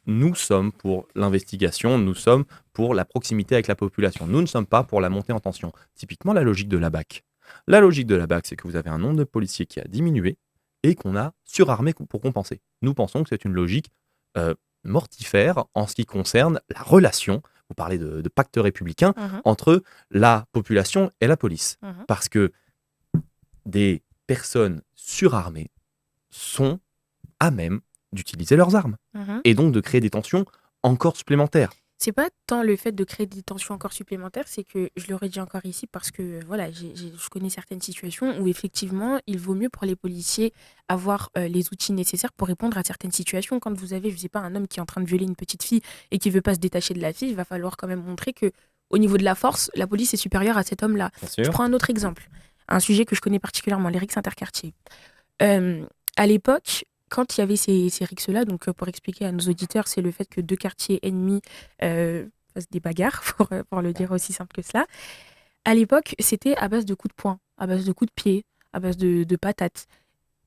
Speaker 2: nous sommes pour l'investigation, nous sommes pour la proximité avec la population. Nous ne sommes pas pour la montée en tension. Typiquement, la logique de la BAC. La logique de la BAC, c'est que vous avez un nombre de policiers qui a diminué et qu'on a surarmé pour compenser. Nous pensons que c'est une logique mortifère en ce qui concerne la relation, vous parlez de pacte républicain,
Speaker 3: Mhm.
Speaker 2: entre la population et la police.
Speaker 3: Mhm.
Speaker 2: Parce que des personnes surarmées sont à même d'utiliser leurs armes
Speaker 3: Mhm.
Speaker 2: et donc de créer des tensions encore supplémentaires.
Speaker 3: C'est pas tant le fait de créer des tensions encore supplémentaires, c'est que je le redis encore ici parce que voilà, je connais certaines situations où effectivement il vaut mieux pour les policiers avoir les outils nécessaires pour répondre à certaines situations. Quand vous avez, je sais pas, un homme qui est en train de violer une petite fille et qui veut pas se détacher de la fille, il va falloir quand même montrer que au niveau de la force, la police est supérieure à cet homme-là.
Speaker 2: Bien
Speaker 3: Je
Speaker 2: sûr.
Speaker 3: prends un autre exemple, un sujet que je connais particulièrement, les rixes interquartiers. À l'époque, quand il y avait ces rixes-là, donc pour expliquer à nos auditeurs, c'est le fait que deux quartiers ennemis fassent des bagarres, pour le dire aussi simple que cela. À l'époque, c'était à base de coups de poing, à base de coups de pied, à base de patates.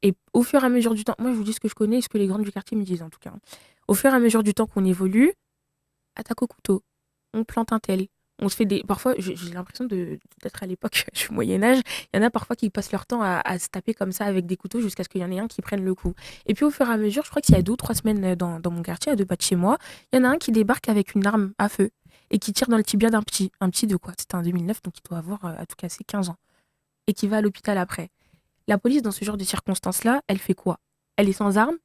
Speaker 3: Et au fur et à mesure du temps, moi je vous dis ce que je connais et ce que les grandes du quartier me disent en tout cas. Au fur et à mesure du temps qu'on évolue, attaque au couteau, on plante un tel. On se fait des. Parfois, j'ai l'impression d'être à l'époque du Moyen-Âge. Il y en a parfois qui passent leur temps à se taper comme ça avec des couteaux jusqu'à ce qu'il y en ait un qui prenne le coup. Et puis au fur et à mesure, je crois qu'il y a 2 ou 3 semaines dans mon quartier, à 2 pas de chez moi, il y en a un qui débarque avec une arme à feu et qui tire dans le tibia d'un petit. Un petit de quoi? C'était en 2009, donc il doit avoir à tout casser 15 ans. Et qui va à l'hôpital après. La police, dans ce genre de circonstances-là, elle fait quoi? Elle est sans arme?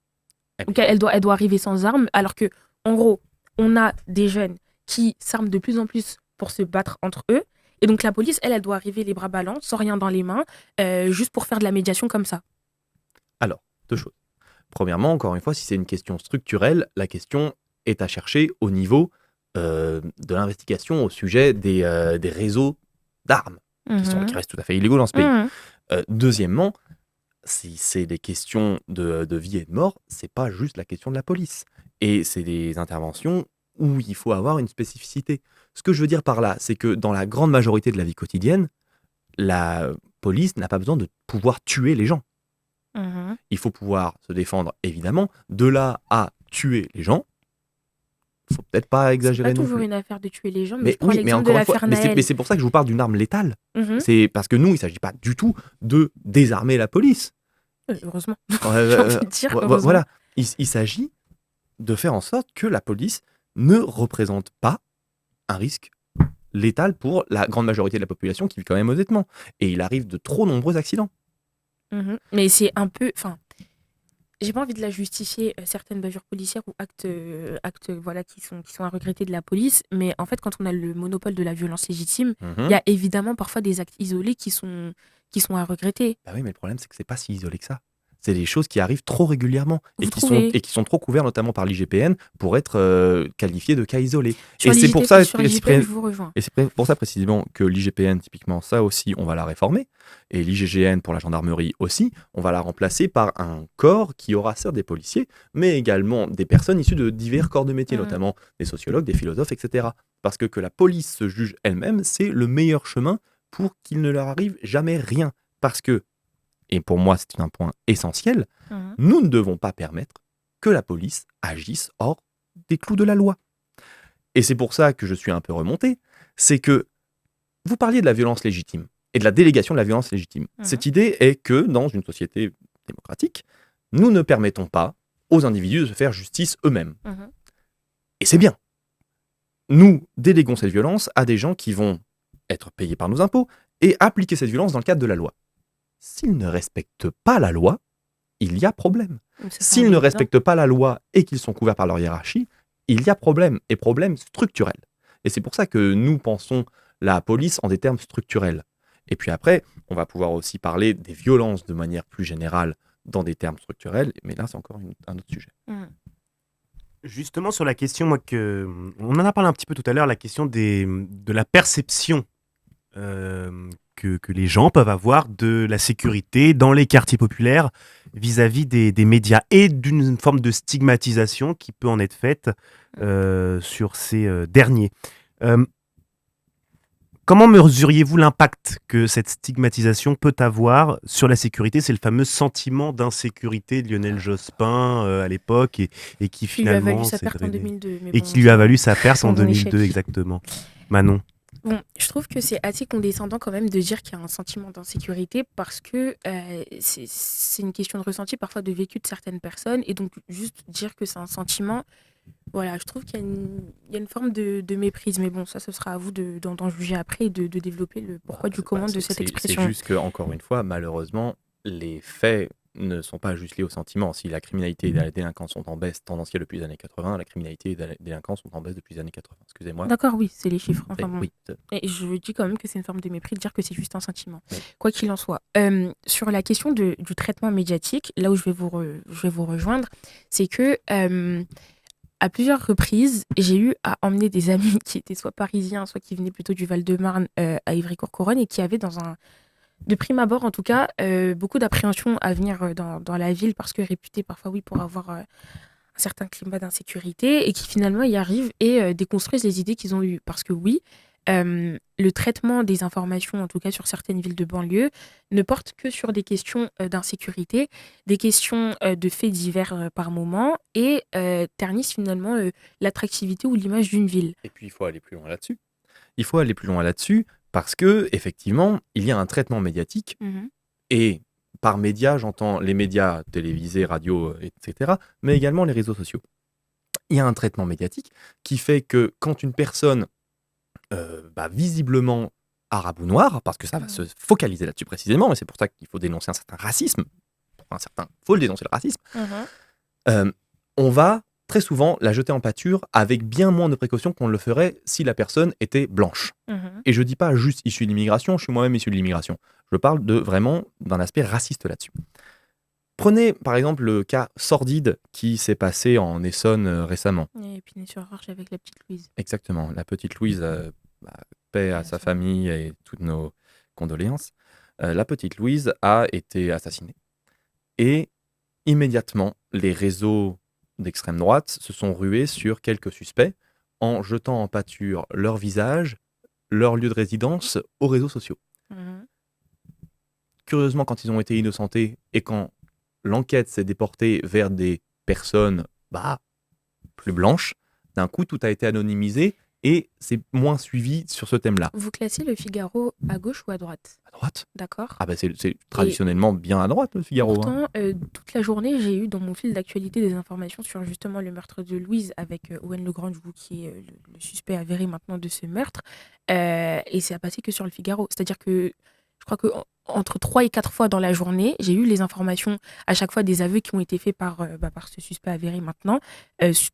Speaker 3: Donc elle doit arriver sans arme, alors que, en gros, on a des jeunes qui s'arment de plus en plus pour se battre entre eux. Et donc la police, elle doit arriver les bras ballants, sans rien dans les mains, juste pour faire de la médiation comme ça.
Speaker 2: Alors, 2 choses. Premièrement, encore une fois, si c'est une question structurelle, la question est à chercher au niveau de l'investigation au sujet des réseaux d'armes qui restent tout à fait illégaux dans ce pays.
Speaker 3: Mhm.
Speaker 2: Deuxièmement, si c'est des questions de vie et de mort, c'est pas juste la question de la police. Et c'est des interventions où il faut avoir une spécificité. Ce que je veux dire par là, c'est que dans la grande majorité de la vie quotidienne, la police n'a pas besoin de pouvoir tuer les gens.
Speaker 3: Mhm.
Speaker 2: Il faut pouvoir se défendre, évidemment. De là à tuer les gens, faut peut-être pas
Speaker 3: C'est
Speaker 2: exagérer
Speaker 3: pas
Speaker 2: non
Speaker 3: toujours
Speaker 2: plus.
Speaker 3: une affaire de tuer les gens, mais
Speaker 2: Mais
Speaker 3: je prends
Speaker 2: oui, mais
Speaker 3: l'exemple de
Speaker 2: encore une fois,
Speaker 3: l'affaire
Speaker 2: mais
Speaker 3: Naël.
Speaker 2: c'est pour ça que je vous parle d'une arme létale.
Speaker 3: Mhm.
Speaker 2: C'est parce que nous, il ne s'agit pas du tout de désarmer la police.
Speaker 3: Heureusement,
Speaker 2: Euh,
Speaker 3: j'ai envie de dire, heureusement.
Speaker 2: voilà, il s'agit de faire en sorte que la police ne représente pas un risque létal pour la grande majorité de la population qui vit quand même honnêtement. Et il arrive de trop nombreux accidents.
Speaker 3: Mhm. Mais c'est un peu. Enfin, j'ai pas envie de la justifier, certaines bavures policières ou actes voilà, qui sont à regretter de la police, mais en fait, quand on a le monopole de la violence légitime, il y a évidemment parfois des actes isolés qui sont à regretter.
Speaker 2: Bah oui, mais le problème, c'est que c'est pas si isolé que ça. C'est des choses qui arrivent trop régulièrement
Speaker 3: Vous trouvez?
Speaker 2: et qui sont trop couverts, notamment par l'IGPN, pour être qualifiés de cas isolés.
Speaker 3: Sur
Speaker 2: Et c'est pour
Speaker 3: l'IGP
Speaker 2: ça,
Speaker 3: sur l'IGPN, je vous rejoins.
Speaker 2: et c'est pour ça précisément que l'IGPN, typiquement, ça aussi, on va la réformer. Et l'IGGN pour la gendarmerie aussi, on va la remplacer par un corps qui aura certes des policiers, mais également des personnes issues de divers corps de métier,
Speaker 3: Mhm.
Speaker 2: notamment des sociologues, des philosophes, etc. Parce que la police se juge elle-même, c'est le meilleur chemin pour qu'il ne leur arrive jamais rien. Parce que, et pour moi c'est un point essentiel,
Speaker 3: Mhm.
Speaker 2: nous ne devons pas permettre que la police agisse hors des clous de la loi. Et c'est pour ça que je suis un peu remonté, c'est que vous parliez de la violence légitime et de la délégation de la violence légitime.
Speaker 3: Mhm.
Speaker 2: Cette idée est que dans une société démocratique, nous ne permettons pas aux individus de se faire justice eux-mêmes.
Speaker 3: Mhm.
Speaker 2: Et c'est bien. Nous déléguons cette violence à des gens qui vont être payés par nos impôts et appliquer cette violence dans le cadre de la loi. S'ils ne respectent pas la loi, il y a problème.
Speaker 3: Donc, ça, c'est
Speaker 2: S'ils ne
Speaker 3: évident.
Speaker 2: respectent pas la loi et qu'ils sont couverts par leur hiérarchie, il y a problème, et problème structurel. Et c'est pour ça que nous pensons la police en des termes structurels. Et puis après, on va pouvoir aussi parler des violences de manière plus générale dans des termes structurels, mais là c'est encore un autre sujet.
Speaker 3: Mhm.
Speaker 1: Justement, sur la question, on en a parlé un petit peu tout à l'heure, la question de la perception que les gens peuvent avoir de la sécurité dans les quartiers populaires vis-à-vis des médias et d'une forme de stigmatisation qui peut en être faite sur ces derniers. Comment mesuriez-vous l'impact que cette stigmatisation peut avoir sur la sécurité? C'est le fameux sentiment d'insécurité de Lionel Jospin à l'époque et qui
Speaker 3: Qui lui a valu
Speaker 1: finalement
Speaker 3: sa
Speaker 1: s'est
Speaker 3: perte en
Speaker 1: drainé.
Speaker 3: 2002. Mais
Speaker 1: Et
Speaker 3: bon,
Speaker 1: qui lui a valu sa perte en
Speaker 3: son échec.
Speaker 1: 2002, exactement. Manon.
Speaker 3: Bon, je trouve que c'est assez condescendant quand même de dire qu'il y a un sentiment d'insécurité parce que c'est une question de ressenti, parfois de vécu de certaines personnes. Et donc, juste dire que c'est un sentiment, Voilà, je trouve il y a une forme de méprise, mais bon, ça, ce sera à vous d'en juger après et de développer le pourquoi du comment de cette
Speaker 2: C'est
Speaker 3: expression.
Speaker 2: juste que, encore une fois, malheureusement, les faits ne sont pas juste liés au sentiment. Si la criminalité et la délinquance sont en baisse tendancielle depuis les années 80, la criminalité et la délinquance sont en baisse depuis les années 80. Excusez-moi.
Speaker 3: D'accord, oui, c'est les chiffres. Enfin bon.
Speaker 2: Oui.
Speaker 3: Et je dis quand même que c'est une forme de mépris de dire que c'est juste un sentiment.
Speaker 2: Oui.
Speaker 3: Quoi qu'il en soit. Sur la question du traitement médiatique, là où je vais vous rejoindre, c'est que à plusieurs reprises, j'ai eu à emmener des amis qui étaient soit parisiens, soit qui venaient plutôt du Val-de-Marne à Ivry-Courcouronne et qui avaient de prime abord en tout cas, beaucoup d'appréhension à venir dans la ville parce que réputés parfois, oui, pour avoir un certain climat d'insécurité et qui finalement y arrivent et déconstruisent les idées qu'ils ont eues. Parce que oui, le traitement des informations, en tout cas sur certaines villes de banlieue, ne porte que sur des questions d'insécurité, des questions de faits divers par moment et ternissent finalement l'attractivité ou l'image d'une ville.
Speaker 2: Et puis, il faut aller plus loin là-dessus. Il faut aller plus loin là-dessus parce que, effectivement, il y a un traitement médiatique et par médias, j'entends les médias télévisés, radio, etc., mais également les réseaux sociaux. Il y a un traitement médiatique qui fait que quand une personne, visiblement arabe ou noire, parce que ça va se focaliser là-dessus précisément, mais c'est pour ça qu'il faut dénoncer un certain racisme, faut le dénoncer le racisme, on va très souvent la jeter en pâture avec bien moins de précautions qu'on le ferait si la personne était blanche. Et je dis pas juste issu de l'immigration, je suis moi-même issu de l'immigration. Je parle vraiment d'un aspect raciste là-dessus. Prenez par exemple le cas sordide qui s'est passé en Essonne récemment.
Speaker 3: Et Épinay-sur-Orge avec la petite Louise.
Speaker 2: Exactement, la petite Louise, paix à sa famille et toutes nos condoléances. La petite Louise a été assassinée. Et immédiatement, les réseaux d'extrême droite se sont rués sur quelques suspects en jetant en pâture leur visage, leur lieu de résidence aux réseaux sociaux. Curieusement, quand ils ont été innocentés et quand l'enquête s'est déportée vers des personnes plus blanches, d'un coup, tout a été anonymisé et c'est moins suivi sur ce thème-là.
Speaker 3: Vous classez le Figaro à gauche ou à droite?
Speaker 2: À droite.
Speaker 3: D'accord.
Speaker 2: C'est traditionnellement bien à droite, le Figaro.
Speaker 3: Pourtant, toute la journée, j'ai eu dans mon fil d'actualité des informations sur justement le meurtre de Louise avec Owen Legrange, qui est le suspect avéré maintenant de ce meurtre. Et ça a passé que sur le Figaro. C'est-à-dire que je crois que entre 3 et 4 fois dans la journée, j'ai eu les informations, à chaque fois des aveux qui ont été faits par ce suspect avéré maintenant,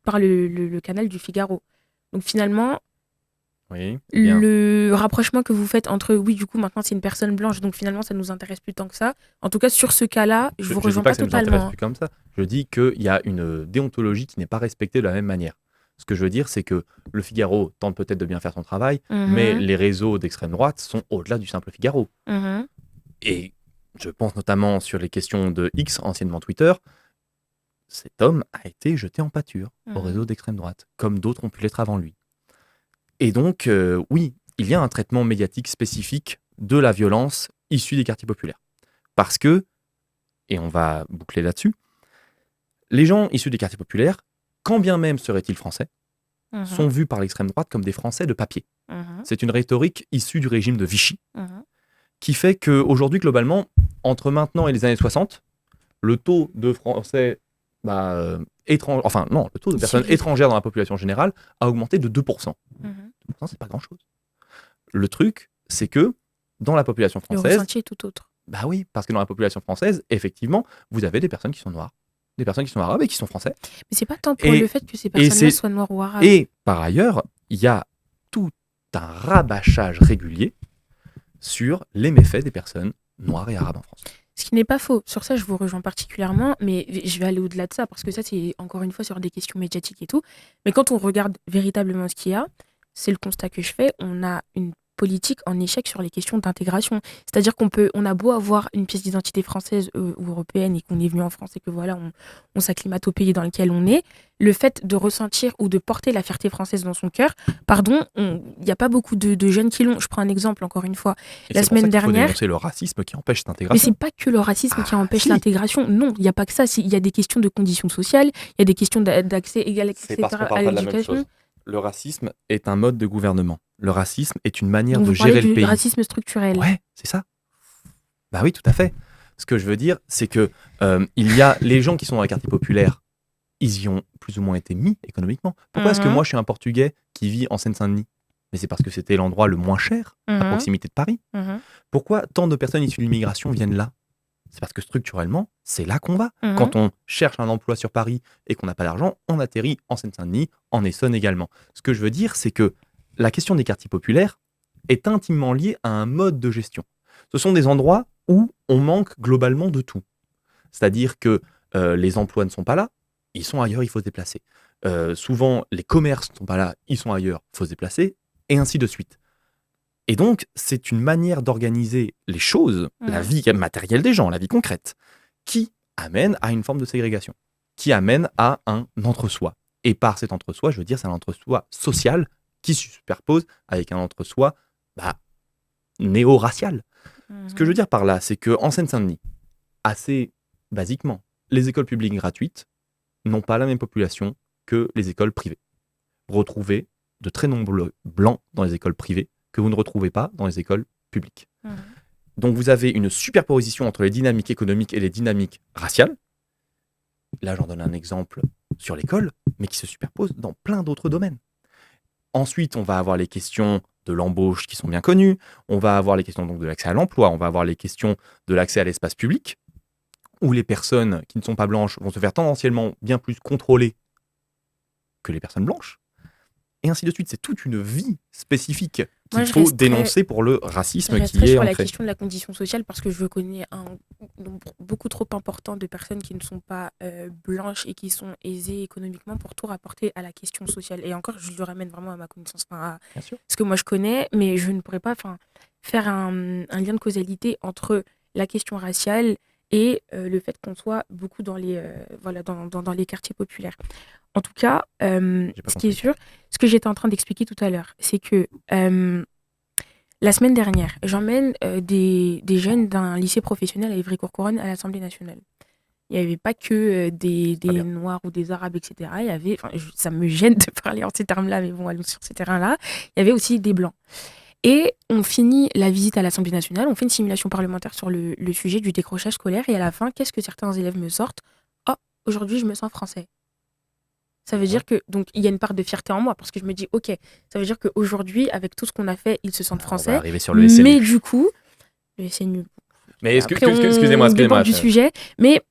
Speaker 3: par le canal du Figaro. Donc finalement,
Speaker 2: oui, bien.
Speaker 3: Le rapprochement que vous faites entre, oui, du coup, maintenant c'est une personne blanche, donc finalement ça nous intéresse plus tant que ça. En tout cas, sur ce cas-là, je vous rejoins pas totalement.
Speaker 2: Je dis pas que ça nous intéresse plus comme ça. Je dis qu'il y a une déontologie qui n'est pas respectée de la même manière. Ce que je veux dire, c'est que le Figaro tente peut-être de bien faire son travail, mais les réseaux d'extrême droite sont au-delà du simple Figaro. Et je pense notamment sur les questions de X, anciennement Twitter, cet homme a été jeté en pâture au réseau d'extrême droite, comme d'autres ont pu l'être avant lui. Et donc, oui, il y a un traitement médiatique spécifique de la violence issue des quartiers populaires. Parce que, et on va boucler là-dessus, les gens issus des quartiers populaires, quand bien même seraient-ils français, sont vus par l'extrême droite comme des Français de papier. C'est une rhétorique issue du régime de Vichy, qui fait qu'aujourd'hui, globalement, entre maintenant et les années 60, le taux de Français le taux de personnes étrangères dans la population générale a augmenté de 2%. 2%, c'est pas grand-chose. Le truc, c'est que dans la population française...
Speaker 3: Le ressenti est tout autre.
Speaker 2: Bah oui, parce que dans la population française, effectivement, vous avez des personnes qui sont noires, des personnes qui sont arabes et qui sont français.
Speaker 3: Mais c'est pas tant pour le fait que ces personnes-là soient noires ou arabes.
Speaker 2: Et par ailleurs, il y a tout un rabâchage régulier sur les méfaits des personnes noires et arabes en France.
Speaker 3: Ce qui n'est pas faux. Sur ça, je vous rejoins particulièrement, mais je vais aller au-delà de ça, parce que ça, c'est encore une fois sur des questions médiatiques et tout. Mais quand on regarde véritablement ce qu'il y a, c'est le constat que je fais, on a une politique en échec sur les questions d'intégration. C'est-à-dire on a beau avoir une pièce d'identité française ou européenne et qu'on est venu en France et que voilà, on s'acclimate au pays dans lequel on est, le fait de ressentir ou de porter la fierté française dans son cœur, il n'y a pas beaucoup de jeunes qui l'ont. Je prends un exemple encore une fois.
Speaker 2: Et
Speaker 3: la semaine dernière,
Speaker 2: c'est le racisme qui empêche cette intégration.
Speaker 3: Mais c'est pas que le racisme qui empêche l'intégration. Non, il n'y a pas que ça. Il y a des questions de conditions sociales, il y a des questions d'accès égal, etc. à l'éducation.
Speaker 2: Le racisme est un mode de gouvernement. Le racisme est une manière de gérer le pays.
Speaker 3: Le racisme structurel.
Speaker 2: Ouais, c'est ça. Bah oui, tout à fait. Ce que je veux dire, c'est que il y a les gens qui sont dans les quartiers populaires ils y ont plus ou moins été mis économiquement. Pourquoi est-ce que moi, je suis un Portugais qui vit en Seine-Saint-Denis? Mais c'est parce que c'était l'endroit le moins cher, à proximité de Paris. Pourquoi tant de personnes issues de l'immigration viennent là? C'est parce que structurellement, c'est là qu'on va. Quand on cherche un emploi sur Paris et qu'on n'a pas d'argent, on atterrit en Seine-Saint-Denis, en Essonne également. Ce que je veux dire, c'est que la question des quartiers populaires est intimement liée à un mode de gestion. Ce sont des endroits où on manque globalement de tout. C'est-à-dire que les emplois ne sont pas là, ils sont ailleurs, il faut se déplacer. Souvent, les commerces ne sont pas là, ils sont ailleurs, il faut se déplacer, et ainsi de suite. Et donc, c'est une manière d'organiser les choses, la vie matérielle des gens, la vie concrète, qui amène à une forme de ségrégation, qui amène à un entre-soi. Et par cet entre-soi, je veux dire, c'est un entre-soi social qui se superpose avec un entre-soi néo-racial. Ce que je veux dire par là, c'est qu'en Seine-Saint-Denis, assez basiquement, les écoles publiques gratuites n'ont pas la même population que les écoles privées. Vous retrouvez de très nombreux blancs dans les écoles privées que vous ne retrouvez pas dans les écoles publiques. Donc vous avez une superposition entre les dynamiques économiques et les dynamiques raciales. Là, j'en donne un exemple sur l'école, mais qui se superpose dans plein d'autres domaines. Ensuite, on va avoir les questions de l'embauche qui sont bien connues, on va avoir les questions donc de l'accès à l'emploi, on va avoir les questions de l'accès à l'espace public, où les personnes qui ne sont pas blanches vont se faire tendanciellement bien plus contrôler que les personnes blanches. Et ainsi de suite. C'est toute une vie spécifique qu'il faut dénoncer pour le racisme qui est
Speaker 3: sur
Speaker 2: ancré.
Speaker 3: la question de la condition sociale, parce que je connais un nombre beaucoup trop important de personnes qui ne sont pas blanches et qui sont aisées économiquement pour tout rapporter à la question sociale. Et encore, je le ramène vraiment à ma connaissance, à ce que moi je connais, mais je ne pourrais pas faire un lien de causalité entre la question raciale et le fait qu'on soit beaucoup dans les, dans les quartiers populaires. En tout cas, ce qui est sûr, ce que j'étais en train d'expliquer tout à l'heure, c'est que la semaine dernière, j'emmène des jeunes d'un lycée professionnel à Ivry-Courcouronnes à l'Assemblée nationale. Il n'y avait pas que des Noirs ou des Arabes, etc. Il y avait, ça me gêne de parler en ces termes-là, mais bon, allons sur ces terrains-là. Il y avait aussi des Blancs. Et on finit la visite à l'Assemblée nationale, on fait une simulation parlementaire sur le sujet du décrochage scolaire, et à la fin, qu'est-ce que certains élèves me sortent? Oh, aujourd'hui, je me sens français. Ça veut dire que, donc, il y a une part de fierté en moi, parce que je me dis, ok, ça veut dire qu'aujourd'hui, avec tout ce qu'on a fait, ils se sentent français.
Speaker 2: On va arriver sur le SNU.
Speaker 3: Mais du coup, le SNU.
Speaker 2: Mais excusez-moi.
Speaker 3: Du sujet, mais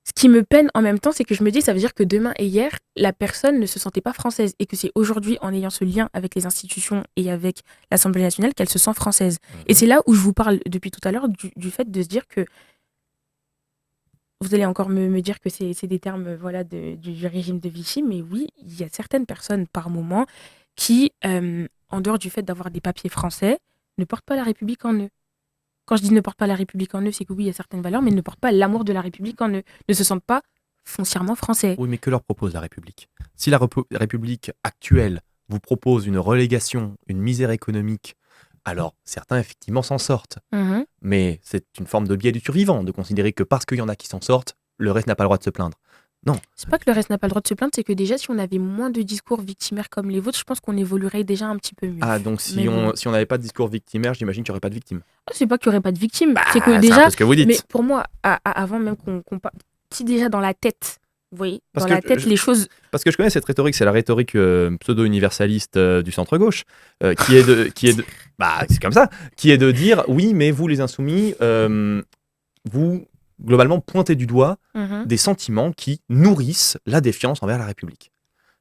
Speaker 3: ce qui me peine en même temps, c'est que je me dis, ça veut dire que demain et hier, la personne ne se sentait pas française, et que c'est aujourd'hui, en ayant ce lien avec les institutions et avec l'Assemblée nationale, qu'elle se sent française. Et c'est là où je vous parle depuis tout à l'heure du fait de se dire que vous allez encore me dire que c'est des termes du régime de Vichy, mais oui, il y a certaines personnes par moment qui, en dehors du fait d'avoir des papiers français, ne portent pas la République en eux. Quand je dis ne portent pas la République en eux, c'est que oui, il y a certaines valeurs, mais ne portent pas l'amour de la République en eux, ne se sentent pas foncièrement français.
Speaker 2: Oui, mais que leur propose la République? Si la République actuelle vous propose une relégation, une misère économique, alors certains effectivement s'en sortent. Mais c'est une forme de biais du survivant, de considérer que parce qu'il y en a qui s'en sortent, le reste n'a pas le droit de se plaindre. Non.
Speaker 3: C'est pas que le reste n'a pas le droit de se plaindre, c'est que déjà, si on avait moins de discours victimaires comme les vôtres, je pense qu'on évoluerait déjà un petit peu mieux.
Speaker 2: Ah, donc si on n'avait pas de discours victimaire, j'imagine qu'il n'y aurait pas de victimes.
Speaker 3: C'est pas qu'il n'y aurait pas de victimes, c'est que déjà...
Speaker 2: C'est un peu ce que vous dites.
Speaker 3: Mais pour moi, avant même qu'on parle... Si déjà dans la tête, vous voyez, les choses...
Speaker 2: Parce que je connais cette rhétorique, c'est la rhétorique pseudo-universaliste du centre-gauche, qui est de... Bah, c'est comme ça, qui est de dire, oui, mais vous les insoumis, vous... globalement pointer du doigt des sentiments qui nourrissent la défiance envers la République.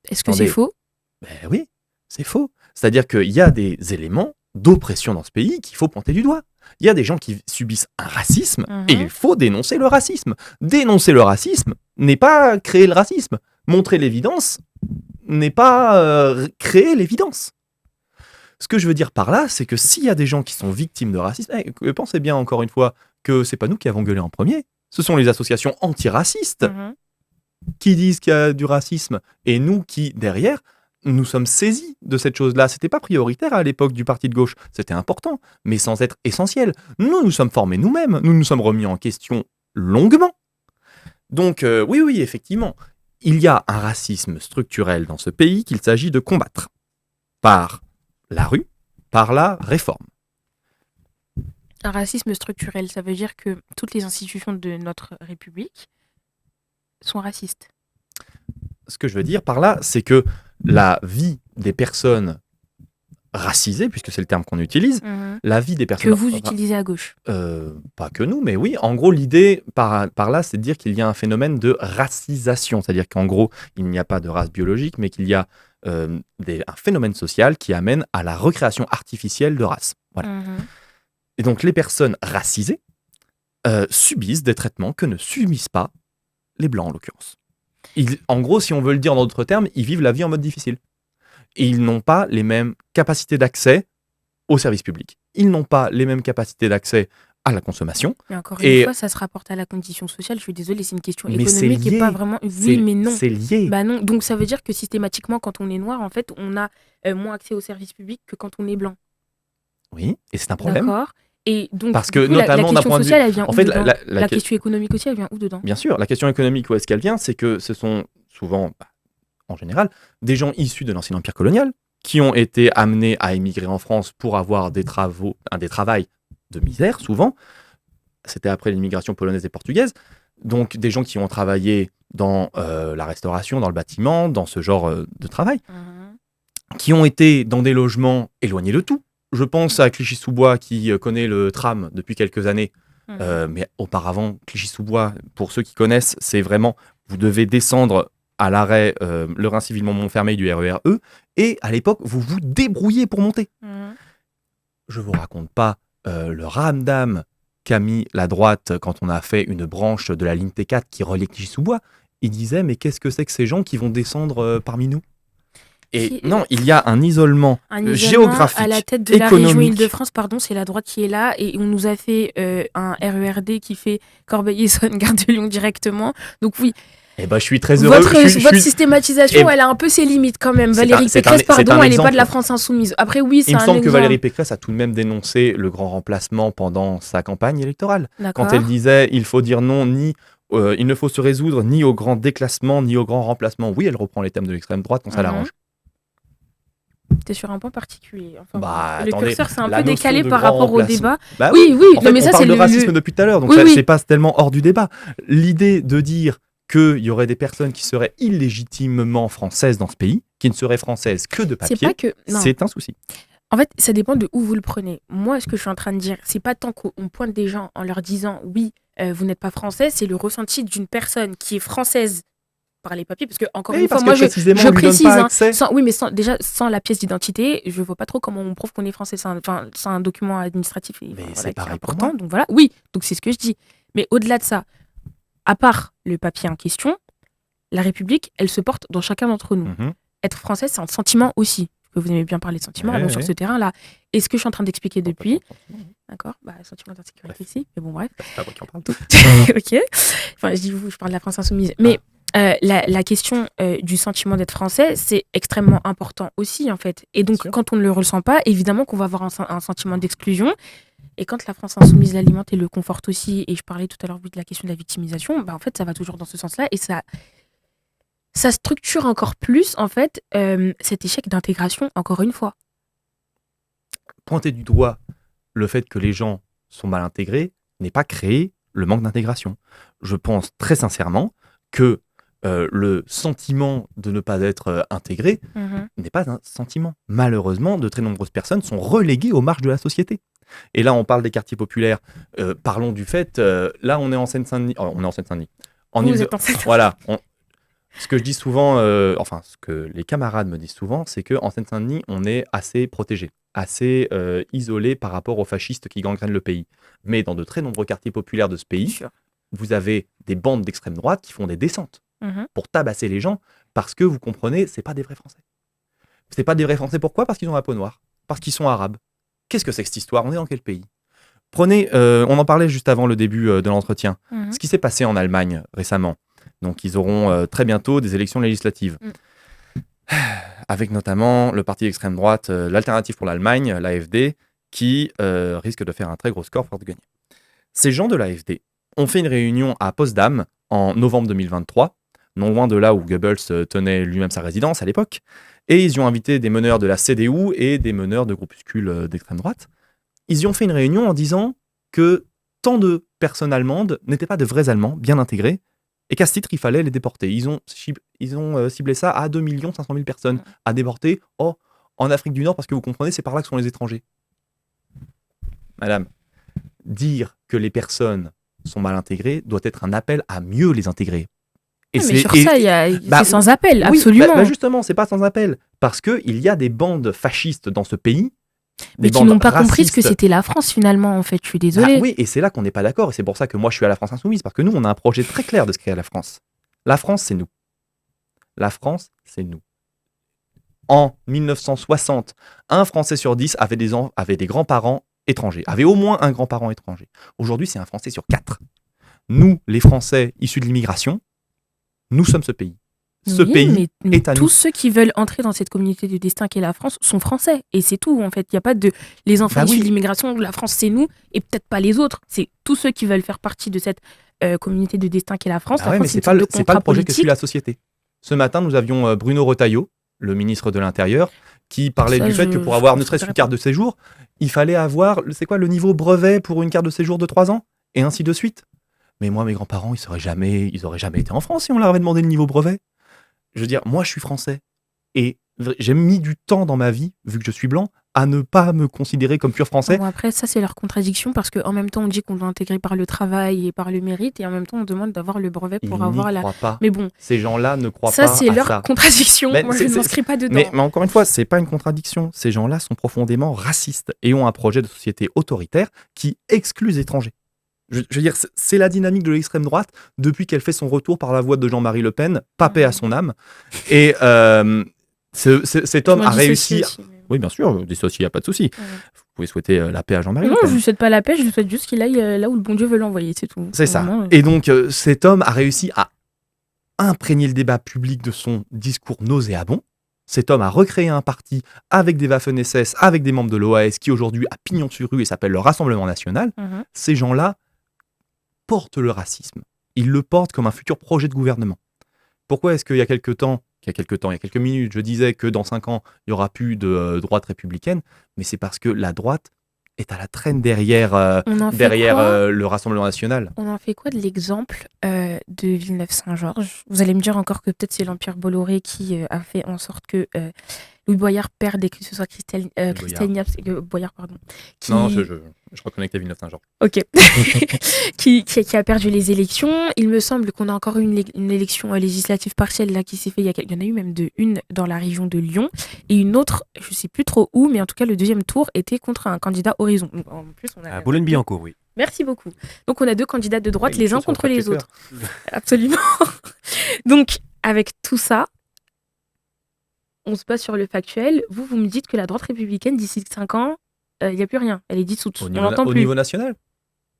Speaker 3: Est-ce que c'est faux?
Speaker 2: Ben oui, c'est faux. C'est-à-dire qu'il y a des éléments d'oppression dans ce pays qu'il faut pointer du doigt. Il y a des gens qui subissent un racisme et il faut dénoncer le racisme. Dénoncer le racisme n'est pas créer le racisme. Montrer l'évidence n'est pas créer l'évidence. Ce que je veux dire par là, c'est que s'il y a des gens qui sont victimes de racisme, pensez bien encore une fois que c'est pas nous qui avons gueulé en premier, ce sont les associations antiracistes qui disent qu'il y a du racisme, et nous qui, derrière, nous sommes saisis de cette chose-là. C'était pas prioritaire à l'époque du parti de gauche, c'était important, mais sans être essentiel. Nous nous sommes formés nous-mêmes, nous nous sommes remis en question longuement. Donc oui, effectivement, il y a un racisme structurel dans ce pays qu'il s'agit de combattre par la rue, par la réforme.
Speaker 3: Un racisme structurel, ça veut dire que toutes les institutions de notre République sont racistes.
Speaker 2: ce que je veux dire par là, c'est que la vie des personnes racisées, puisque c'est le terme qu'on utilise, la vie des
Speaker 3: Que
Speaker 2: personnes...
Speaker 3: vous utilisez à gauche.
Speaker 2: Pas que nous, mais oui. En gros, l'idée par là, c'est de dire qu'il y a un phénomène de racisation. C'est-à-dire qu'en gros, il n'y a pas de race biologique, mais qu'il y a un phénomène social qui amène à la recréation artificielle de races. Voilà. Et donc, les personnes racisées subissent des traitements que ne subissent pas les Blancs, en l'occurrence. En gros, si on veut le dire dans d'autres termes, ils vivent la vie en mode difficile. Et ils n'ont pas les mêmes capacités d'accès aux services publics. Ils n'ont pas les mêmes capacités d'accès à la consommation.
Speaker 3: Mais encore une fois, ça se rapporte à la condition sociale. Je suis désolée, c'est une question économique et pas vraiment... Oui, mais non.
Speaker 2: C'est lié.
Speaker 3: Bah non. Donc ça veut dire que systématiquement, quand on est noir, en fait, on a moins accès aux services publics que quand on est blanc.
Speaker 2: Oui, et c'est un problème.
Speaker 3: D'accord. Et donc,
Speaker 2: parce que
Speaker 3: coup,
Speaker 2: notamment
Speaker 3: la
Speaker 2: d'un point de vue...
Speaker 3: sociale, elle vient
Speaker 2: en
Speaker 3: où
Speaker 2: fait,
Speaker 3: dedans la question économique aussi, elle vient où dedans?
Speaker 2: Bien sûr, la question économique, où est-ce qu'elle vient? C'est que ce sont souvent, en général, des gens issus de l'ancien empire colonial qui ont été amenés à émigrer en France pour avoir des travails de misère, souvent. C'était après l'immigration polonaise et portugaise. Donc, des gens qui ont travaillé dans la restauration, dans le bâtiment, dans ce genre de travail, qui ont été dans des logements éloignés de tout. Je pense à Clichy-sous-Bois, qui connaît le tram depuis quelques années. Mais auparavant, Clichy-sous-Bois, pour ceux qui connaissent, c'est vraiment, vous devez descendre à l'arrêt le Reims-Villemont-Montfermeil du RER E, et à l'époque, vous vous débrouillez pour monter. Je vous raconte pas le ramdam qu'a mis la droite quand on a fait une branche de la ligne T4 qui reliait Clichy-sous-Bois. Il disait, mais qu'est-ce que c'est que ces gens qui vont descendre parmi nous? Et non, il y a un isolement géographique,
Speaker 3: à la tête de
Speaker 2: économique.
Speaker 3: La région Île-de-France, pardon, c'est la droite qui est là, et on nous a fait un RERD qui fait Corbeil-Essonnes, Gare de Lyon directement. Donc oui.
Speaker 2: Eh ben, je suis très heureux.
Speaker 3: Votre systématisation, elle a un peu ses limites quand même. Valérie Pécresse, pardon, elle n'est pas de la France insoumise. Après, oui, c'est un exemple.
Speaker 2: Il me semble que Valérie Pécresse a tout de même dénoncé le grand remplacement pendant sa campagne électorale. Quand elle disait il faut dire non, il ne faut se résoudre ni au grand déclassement, ni au grand remplacement. Oui, elle reprend les thèmes de l'extrême droite quand ça l'arrange.
Speaker 3: T'es sur un point particulier.
Speaker 2: Enfin,
Speaker 3: le curseur, c'est un peu décalé par rapport au débat.
Speaker 2: Bah
Speaker 3: oui,
Speaker 2: en fait, mais ça, c'est le racisme depuis tout à l'heure, donc c'est pas tellement hors du débat. L'idée de dire qu'il y aurait des personnes qui seraient illégitimement françaises dans ce pays, qui ne seraient françaises que de papier, c'est un souci.
Speaker 3: En fait, ça dépend de où vous le prenez. Moi, ce que je suis en train de dire, c'est pas tant qu'on pointe des gens en leur disant oui, vous n'êtes pas français, c'est le ressenti d'une personne qui est française par les papiers, parce que encore une fois, moi je précise, sans la pièce d'identité, je vois pas trop comment on prouve qu'on est français. C'est un document administratif qui est important. Donc voilà, oui, donc c'est ce que je dis. Mais au-delà de ça, à part le papier en question, la République, elle se porte dans chacun d'entre nous. Être français, c'est un sentiment aussi. Que vous aimez bien parler de sentiments, allons sur ce terrain-là. Et ce que je suis en train d'expliquer depuis, d'accord, sentiment d'insécurité ici, mais bon, bref.
Speaker 2: C'est pas moi qui en parle.
Speaker 3: Ok. Enfin, je dis vous, je parle de la France insoumise. Mais la question du sentiment d'être français, c'est extrêmement important aussi, en fait. Et donc, quand on ne le ressent pas, évidemment qu'on va avoir un sentiment d'exclusion. Et quand la France insoumise l'alimente et le conforte aussi, et je parlais tout à l'heure de la question de la victimisation, en fait, ça va toujours dans ce sens-là. Et ça structure encore plus, en fait, cet échec d'intégration, encore une fois.
Speaker 2: Pointer du doigt le fait que les gens sont mal intégrés n'est pas créer le manque d'intégration. Je pense très sincèrement que le sentiment de ne pas être intégré n'est pas un sentiment. Malheureusement, de très nombreuses personnes sont reléguées aux marges de la société. Et là, on parle des quartiers populaires. Parlons du fait, là, on est en Seine-Saint-Denis. On est en Seine-Saint-Denis.
Speaker 3: Vous êtes en Seine-Saint-Denis.
Speaker 2: Voilà. Ce que je dis souvent, ce que les camarades me disent souvent, c'est qu'en Seine-Saint-Denis, on est assez protégé, assez isolé par rapport aux fascistes qui gangrènent le pays. Mais dans de très nombreux quartiers populaires de ce pays, vous avez des bandes d'extrême droite qui font des descentes pour tabasser les gens, parce que vous comprenez, c'est pas des vrais Français. C'est pas des vrais Français, pourquoi? Parce qu'ils ont la peau noire, parce qu'ils sont arabes. Qu'est-ce que c'est que cette histoire? On est dans quel pays? Prenez, on en parlait juste avant le début de l'entretien, ce qui s'est passé en Allemagne récemment. Donc ils auront très bientôt des élections législatives. Avec notamment le parti d'extrême droite, l'Alternative pour l'Allemagne, l'AfD, qui risque de faire un très gros score pour gagner. Ces gens de l'AfD ont fait une réunion à Potsdam en novembre 2023, non loin de là où Goebbels tenait lui-même sa résidence à l'époque, et ils y ont invité des meneurs de la CDU et des meneurs de groupuscules d'extrême droite. Ils y ont fait une réunion en disant que tant de personnes allemandes n'étaient pas de vrais Allemands bien intégrés, et qu'à ce titre, il fallait les déporter. ils ont ciblé ça à 2 500 000 personnes à déporter en Afrique du Nord, parce que vous comprenez, c'est par là que sont les étrangers. Madame, dire que les personnes sont mal intégrées doit être un appel à mieux les intégrer.
Speaker 3: Mais sur ça, c'est sans appel,
Speaker 2: oui,
Speaker 3: absolument.
Speaker 2: Justement, c'est pas sans appel. Parce qu'il y a des bandes fascistes dans ce pays.
Speaker 3: Mais qui n'ont pas compris ce que c'était la France, finalement, en fait. Je suis désolée.
Speaker 2: Oui, et c'est là qu'on n'est pas d'accord. Et c'est pour ça que moi, je suis à la France Insoumise. Parce que nous, on a un projet très clair de ce qu'est la France. La France, c'est nous. La France, c'est nous. En 1960, un Français sur 10 avait des grands-parents étrangers. Avait au moins un grand-parent étranger. Aujourd'hui, c'est un Français sur 4. Nous, les Français issus de l'immigration, nous sommes ce pays. Ce pays est à nous.
Speaker 3: Tous ceux qui veulent entrer dans cette communauté de destin qu'est la France sont français. Et c'est tout, en fait. Il n'y a pas de les enfants issus de l'immigration, la France, c'est nous, et peut-être pas les autres. C'est tous ceux qui veulent faire partie de cette communauté de destin qu'est la France. La France,
Speaker 2: mais c'est pas le projet que suit la société. Ce matin, nous avions Bruno Retailleau, le ministre de l'Intérieur, qui parlait du fait que pour avoir ne serait-ce qu'une carte de séjour, il fallait avoir, c'est quoi, le niveau brevet pour une carte de séjour de 3 ans, et ainsi de suite. Mais moi, mes grands-parents, ils auraient jamais été en France si on leur avait demandé le niveau brevet. Je veux dire, moi, je suis français. Et j'ai mis du temps dans ma vie, vu que je suis blanc, à ne pas me considérer comme pur français.
Speaker 3: Bon, après, ça, c'est leur contradiction, parce qu'en même temps, on dit qu'on doit intégrer par le travail et par le mérite, et en même temps, on demande d'avoir le brevet pour avoir la...
Speaker 2: Pas.
Speaker 3: Mais bon,
Speaker 2: ces gens-là ne croient pas à ça.
Speaker 3: Ça, c'est leur contradiction. Moi, je ne m'inscris pas dedans.
Speaker 2: Mais encore une fois, c'est pas une contradiction. Ces gens-là sont profondément racistes et ont un projet de société autoritaire qui exclut les étrangers. Je veux dire, c'est la dynamique de l'extrême droite depuis qu'elle fait son retour par la voie de Jean-Marie Le Pen, pas paix à son âme. Et cet homme a réussi... Oui, bien sûr, dissocier, il n'y a pas de souci. Vous pouvez souhaiter la paix à Jean-Marie Le Pen.
Speaker 3: Non, je ne souhaite pas la paix, je souhaite juste qu'il aille là où le bon Dieu veut l'envoyer, c'est tout.
Speaker 2: C'est ça. Et donc, cet homme a réussi à imprégner le débat public de son discours nauséabond. Cet homme a recréé un parti avec des Waffen-SS, avec des membres de l'OAS, qui aujourd'hui a pignon sur rue et s'appelle le Rassemblement National. Ces gens-là portent le racisme. Ils le portent comme un futur projet de gouvernement. Pourquoi est-ce qu'il y a quelques minutes, je disais que dans 5 ans, il n'y aura plus de droite républicaine, mais c'est parce que la droite est à la traîne derrière le Rassemblement National.
Speaker 3: On en fait quoi de l'exemple de Villeneuve-Saint-Georges ? Vous allez me dire encore que peut-être c'est l'Empire Bolloré qui a fait en sorte que Louis Boyard perde et que ce soit Christelle Boyard, pardon.
Speaker 2: Non, je reconnectais Villeneuve-Saint-Georges.
Speaker 3: Ok. qui a perdu les élections. Il me semble qu'on a encore eu une élection législative partielle là qui s'est fait. Il y en a eu même une dans la région de Lyon et une autre, je ne sais plus trop où, mais en tout cas le deuxième tour était contre un candidat Horizon. Donc, en plus, on a
Speaker 1: à Boulogne-Billancourt, oui.
Speaker 3: Merci beaucoup. Donc on a 2 candidats de droite, les uns contre les autres. Absolument. Donc avec tout ça, on se base sur le factuel. Vous me dites que la droite républicaine, d'ici 5 ans, il n'y a plus rien. Elle est dissoute.
Speaker 2: Au niveau national.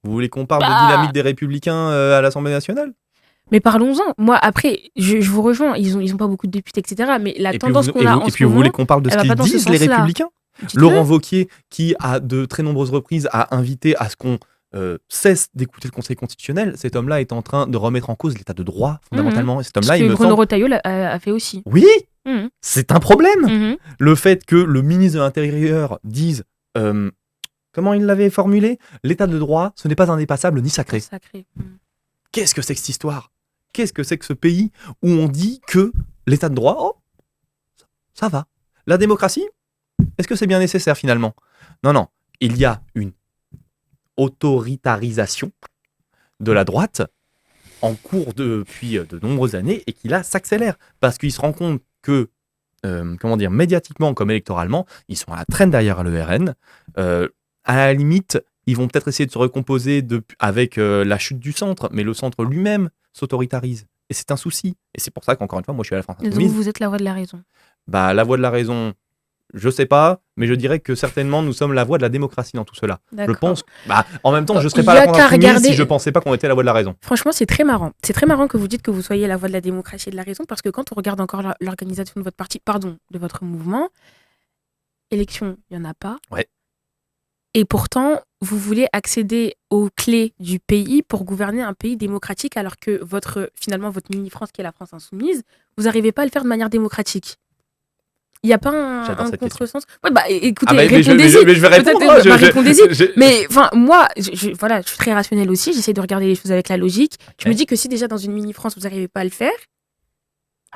Speaker 2: Vous voulez qu'on parle de dynamique des Républicains à l'Assemblée nationale ?
Speaker 3: Mais parlons-en. Moi, après, je vous rejoins. Ils ont pas beaucoup de députés, etc. Mais la tendance qu'on a en ce moment...
Speaker 2: Et puis vous voulez qu'on parle de ce qu'ils disent, les Républicains ? Laurent Wauquiez, qui à de très nombreuses reprises a invité à ce qu'on cesse d'écouter le Conseil constitutionnel, cet homme-là est en train de remettre en cause l'état de droit, fondamentalement. Et cet homme-là, il me
Speaker 3: Bruno Retailleau a fait aussi.
Speaker 2: Oui, c'est un problème. Le fait que le ministre de l'Intérieur dise... comment il l'avait formulé ? L'état de droit, ce n'est pas indépassable ni sacré. Qu'est-ce que c'est que cette histoire ? Qu'est-ce que c'est que ce pays où on dit que l'état de droit, ça va. La démocratie, est-ce que c'est bien nécessaire finalement ? Non. Il y a une autoritarisation de la droite en cours depuis de nombreuses années et qui là s'accélère parce qu'il se rend compte que médiatiquement comme électoralement, ils sont à la traîne derrière le RN. À la limite, ils vont peut-être essayer de se recomposer avec la chute du centre, mais le centre lui-même s'autoritarise. Et c'est un souci. Et c'est pour ça qu'encore une fois, moi je suis à la France Insoumise.
Speaker 3: Donc vous êtes la voix de la raison.
Speaker 2: La voix de la raison, je sais pas, mais je dirais que certainement nous sommes la voix de la démocratie dans tout cela.
Speaker 3: D'accord.
Speaker 2: Je pense. En même temps, je ne serais pas la France Insoumise si je pensais pas qu'on était la voix de la raison.
Speaker 3: Franchement, c'est très marrant. C'est très marrant que vous dites que vous soyez la voix de la démocratie et de la raison, parce que quand on regarde encore l'organisation de votre parti, de votre mouvement, élection, il n'y en a pas.
Speaker 2: Ouais.
Speaker 3: Et pourtant, vous voulez accéder aux clés du pays pour gouverner un pays démocratique, alors que finalement, votre mini-France, qui est la France Insoumise, vous n'arrivez pas à le faire de manière démocratique. Il n'y a pas un contresens. Écoutez, répondez-y.
Speaker 2: Mais je vais répondre.
Speaker 3: Répondez-y. Mais moi, je suis très rationnelle aussi. J'essaie de regarder les choses avec la logique. Je me dis que si déjà dans une mini-France, vous n'arrivez pas à le faire,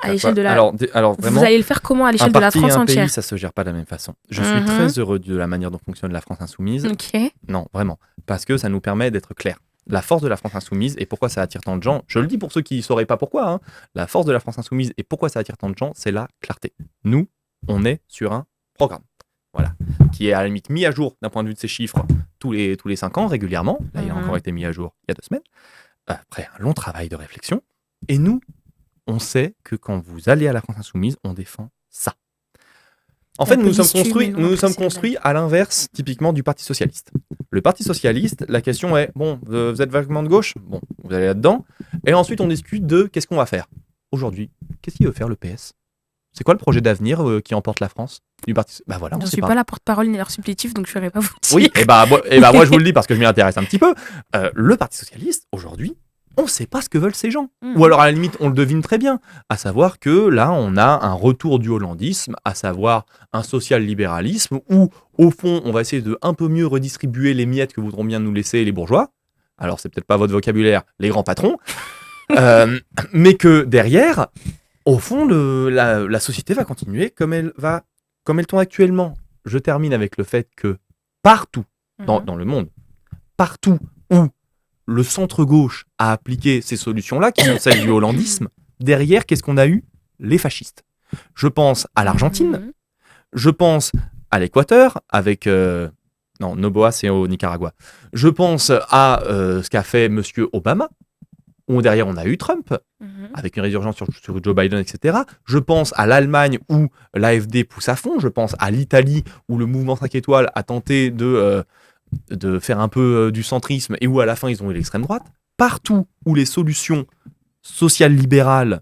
Speaker 3: À l'échelle de la...
Speaker 2: Alors
Speaker 3: Vous
Speaker 2: vraiment,
Speaker 3: allez le faire comment à
Speaker 2: un
Speaker 3: l'échelle de la
Speaker 2: parti et
Speaker 3: France
Speaker 2: un
Speaker 3: entière?
Speaker 2: pays, ça se gère pas de la même façon. Je suis
Speaker 3: Mhm.
Speaker 2: très heureux de la manière dont fonctionne la France Insoumise.
Speaker 3: Ok.
Speaker 2: Non, vraiment. Parce que ça nous permet d'être clairs. La force de la France Insoumise et pourquoi ça attire tant de gens, je le dis pour ceux qui ne sauraient pas pourquoi, hein, la force de la France Insoumise et pourquoi ça attire tant de gens, c'est la clarté. Nous, on est sur un programme. Voilà. Qui est à la limite mis à jour d'un point de vue de ses chiffres tous les 5 ans régulièrement. Là, il a encore été mis à jour il y a 2 semaines. Après un long travail de réflexion. Et nous, on sait que quand vous allez à la France Insoumise, on défend ça. En fait, nous nous sommes construits à l'inverse, typiquement, du Parti Socialiste. Le Parti Socialiste, la question est, bon, vous êtes vaguement de gauche? Bon, vous allez là-dedans. Et ensuite, on discute de qu'est-ce qu'on va faire. Aujourd'hui, qu'est-ce qu'il veut faire le PS? C'est quoi le projet d'avenir qui emporte la France du Parti? Bah voilà, on
Speaker 3: Je ne
Speaker 2: sait
Speaker 3: suis
Speaker 2: pas.
Speaker 3: pas la porte-parole ni leur supplétif, donc je ne saurais pas vous dire.
Speaker 2: Oui, et bah moi je vous le dis parce que je m'y intéresse un petit peu. Le Parti Socialiste, aujourd'hui, on ne sait pas ce que veulent ces gens. Ou alors à la limite, on le devine très bien. À savoir que là, on a un retour du hollandisme, à savoir un social-libéralisme où, au fond, on va essayer de un peu mieux redistribuer les miettes que voudront bien nous laisser les bourgeois. Alors, c'est peut-être pas votre vocabulaire, les grands patrons. Mais que derrière, au fond, la société va continuer comme elle tourne actuellement. Je termine avec le fait que partout dans le monde, partout où le centre-gauche a appliqué ces solutions-là, qui sont celles du hollandisme, derrière, qu'est-ce qu'on a eu? Les fascistes. Je pense à l'Argentine, je pense à l'Équateur, avec... non, Noboa, c'est au Nicaragua. Je pense à ce qu'a fait M. Obama, où derrière, on a eu Trump, avec une résurgence sur Joe Biden, etc. Je pense à l'Allemagne, où l'AfD pousse à fond. Je pense à l'Italie, où le mouvement 5 étoiles a tenté de faire un peu du centrisme et où à la fin ils ont eu l'extrême droite. Partout où les solutions sociales-libérales,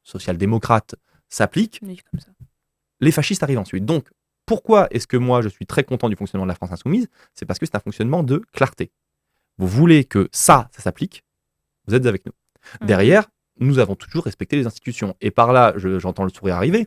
Speaker 2: social-démocrates s'appliquent, les fascistes arrivent ensuite. Donc, pourquoi est-ce que moi je suis très content du fonctionnement de la France Insoumise? C'est parce que c'est un fonctionnement de clarté. Vous voulez que ça s'applique, vous êtes avec nous. Derrière, nous avons toujours respecté les institutions. Et par là, j'entends le sourire arriver.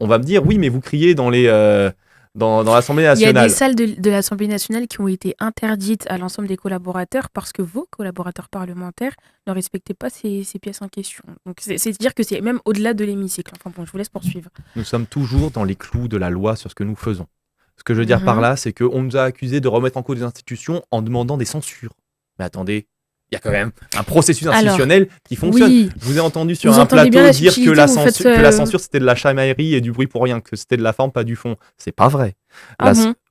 Speaker 2: On va me dire, oui, mais vous criez dans l'Assemblée nationale.
Speaker 3: Il y a des salles de l'Assemblée nationale qui ont été interdites à l'ensemble des collaborateurs parce que vos collaborateurs parlementaires ne respectaient pas ces pièces en question. Donc c'est dire que c'est même au-delà de l'hémicycle. Enfin bon, je vous laisse poursuivre.
Speaker 2: Nous sommes toujours dans les clous de la loi sur ce que nous faisons. Ce que je veux dire par là, c'est qu'on nous a accusés de remettre en cause des institutions en demandant des censures. Mais attendez, il y a quand même un processus institutionnel qui fonctionne. Oui, je vous ai entendu sur un plateau dire que la censure c'était de la chamaillerie et du bruit pour rien, que c'était de la forme, pas du fond. C'est pas vrai.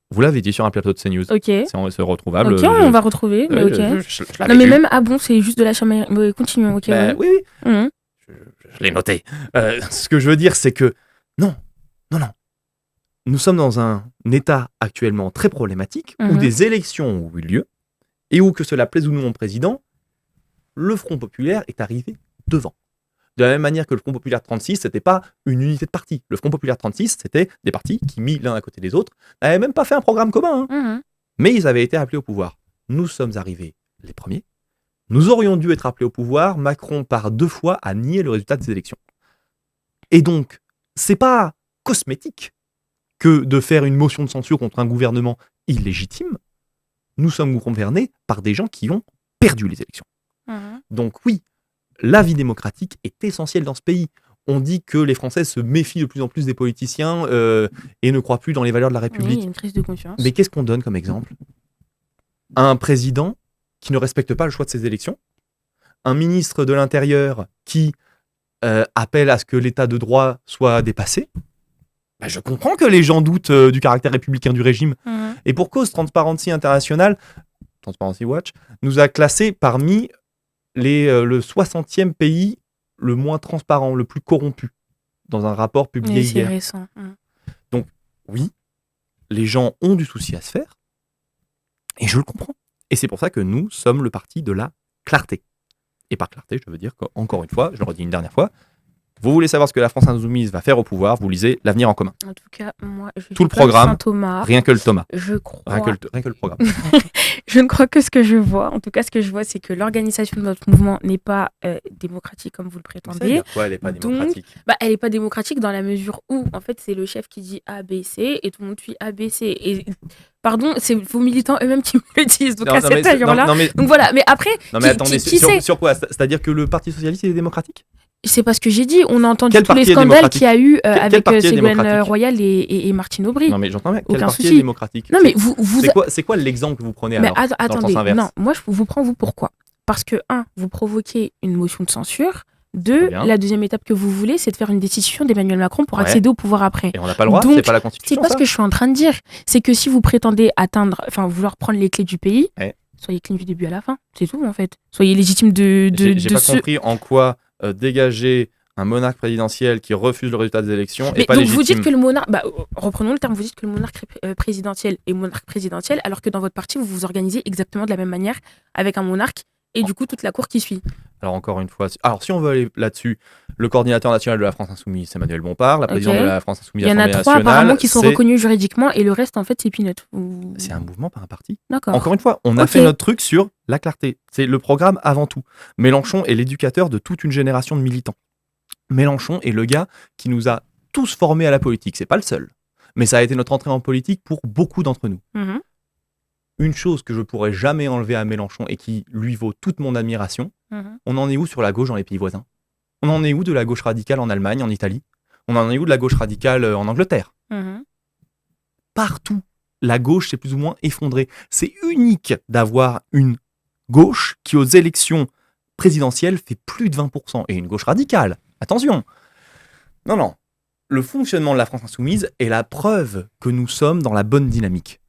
Speaker 2: Vous l'avez dit sur un plateau de CNews.
Speaker 3: Ok.
Speaker 2: C'est retrouvable.
Speaker 3: Ok, on va retrouver. Mais ok. Non, mais même, c'est juste de la chamaillerie. Continuons. Ok.
Speaker 2: Oui. Je l'ai noté. Ce que je veux dire, c'est que non. Nous sommes dans un état actuellement très problématique où des élections ont eu lieu et où, que cela plaise ou non au président, le Front populaire est arrivé devant. De la même manière que le Front populaire 36, c'était pas une unité de parti. Le Front populaire 36, c'était des partis qui, mis l'un à côté des autres, n'avaient même pas fait un programme commun. Mais ils avaient été appelés au pouvoir. Nous sommes arrivés les premiers. Nous aurions dû être appelés au pouvoir. Macron, par 2 fois, a nié le résultat des élections. Et donc, c'est pas cosmétique que de faire une motion de censure contre un gouvernement illégitime. Nous sommes gouvernés par des gens qui ont perdu les élections. Donc oui, la vie démocratique est essentielle dans ce pays. On dit que les Français se méfient de plus en plus des politiciens et ne croient plus dans les valeurs de la République.
Speaker 3: Oui, il y a une crise de confiance.
Speaker 2: Mais qu'est-ce qu'on donne comme exemple? Un président qui ne respecte pas le choix de ses élections, un ministre de l'Intérieur qui appelle à ce que l'état de droit soit dépassé. Je comprends que les gens doutent du caractère républicain du régime. Et pour cause, Transparency International, Transparency Watch, nous a classés parmi le 60e pays le moins transparent, le plus corrompu, dans un rapport publié hier.
Speaker 3: C'est récent.
Speaker 2: Donc, oui, les gens ont du souci à se faire, et je le comprends. Et c'est pour ça que nous sommes le parti de la clarté. Et par clarté, je veux dire qu'encore une fois, je le redis une dernière fois, vous voulez savoir ce que la France Insoumise va faire au pouvoir, vous lisez L'Avenir en commun.
Speaker 3: En tout cas, moi, je
Speaker 2: tout le programme, rien que le Thomas.
Speaker 3: Je crois.
Speaker 2: Rien que le programme.
Speaker 3: Je ne crois que ce que je vois. En tout cas, ce que je vois, c'est que l'organisation de notre mouvement n'est pas démocratique comme vous le prétendez.
Speaker 2: Ça veut dire quoi, elle n'est pas démocratique?
Speaker 3: Elle n'est pas démocratique dans la mesure où, en fait, c'est le chef qui dit A, B, C et tout le monde suit A, B, C. Et pardon, c'est vos militants eux-mêmes qui me le disent. Donc à cet allure-là. Donc voilà. Mais après,
Speaker 2: non mais attendez, sur quoi? C'est-à-dire que le Parti socialiste est démocratique?
Speaker 3: C'est pas ce que j'ai dit. On a entendu
Speaker 2: Quel
Speaker 3: tous les
Speaker 2: parti est
Speaker 3: scandales
Speaker 2: démocratique
Speaker 3: qu'il y a eu
Speaker 2: Quel
Speaker 3: avec
Speaker 2: parti est
Speaker 3: Ségolène
Speaker 2: démocratique
Speaker 3: Royal et Martine Aubry.
Speaker 2: Non, mais j'entends bien. Quel
Speaker 3: Aucun
Speaker 2: parti est
Speaker 3: souci.
Speaker 2: démocratique
Speaker 3: Non, mais vous...
Speaker 2: C'est quoi l'exemple que vous prenez
Speaker 3: Mais
Speaker 2: alors dans le
Speaker 3: attendez,
Speaker 2: sens inverse?
Speaker 3: non, moi je vous prends vous pourquoi? Parce que, un, vous provoquez une motion de censure.
Speaker 2: Très
Speaker 3: Deux,
Speaker 2: bien.
Speaker 3: la deuxième étape que vous voulez, c'est de faire une destitution d'Emmanuel Macron pour
Speaker 2: Ouais.
Speaker 3: accéder au pouvoir après.
Speaker 2: Et on n'a pas le droit,
Speaker 3: Donc,
Speaker 2: c'est pas la
Speaker 3: C'est
Speaker 2: Constitution,
Speaker 3: pas
Speaker 2: ça
Speaker 3: ce que je suis en train de dire. C'est que si vous prétendez vouloir prendre les clés du pays,
Speaker 2: Ouais.
Speaker 3: soyez clean du début à la fin. C'est tout en fait. Soyez légitime de
Speaker 2: J'ai pas
Speaker 3: ce.
Speaker 2: compris en quoi dégager un monarque présidentiel qui refuse le résultat des élections
Speaker 3: Mais
Speaker 2: est pas
Speaker 3: donc
Speaker 2: légitime.
Speaker 3: vous dites que le monarque, reprenons le terme, vous dites que le monarque présidentiel est monarque présidentiel, alors que dans votre parti vous vous organisez exactement de la même manière avec un monarque et du coup toute la cour qui suit.
Speaker 2: Alors encore une fois, si on veut aller là-dessus, le coordinateur national de la France Insoumise, c'est Manuel Bompard, la présidente de la France Insoumise
Speaker 3: Il y en a
Speaker 2: Assemblée
Speaker 3: 3
Speaker 2: nationale,
Speaker 3: apparemment qui sont
Speaker 2: c'est-
Speaker 3: reconnus juridiquement et le reste en fait c'est peanut.
Speaker 2: C'est un mouvement, pas un parti.
Speaker 3: D'accord.
Speaker 2: Encore une fois, on a
Speaker 3: Ok.
Speaker 2: fait notre truc sur la clarté. C'est le programme avant tout. Mélenchon est l'éducateur de toute une génération de militants. Mélenchon est le gars qui nous a tous formés à la politique. C'est pas le seul. Mais ça a été notre entrée en politique pour beaucoup d'entre nous.
Speaker 3: Mhm.
Speaker 2: Une chose que je pourrais jamais enlever à Mélenchon et qui lui vaut toute mon admiration,
Speaker 3: Mhm.
Speaker 2: on en est où sur la gauche dans les pays voisins? On en est où de la gauche radicale en Allemagne, en Italie? On en est où de la gauche radicale en Angleterre?
Speaker 3: Mhm.
Speaker 2: Partout, la gauche s'est plus ou moins effondrée. C'est unique d'avoir une gauche qui, aux élections présidentielles, fait plus de 20%. Et une gauche radicale. Attention. Non. Le fonctionnement de la France insoumise est la preuve que nous sommes dans la bonne dynamique.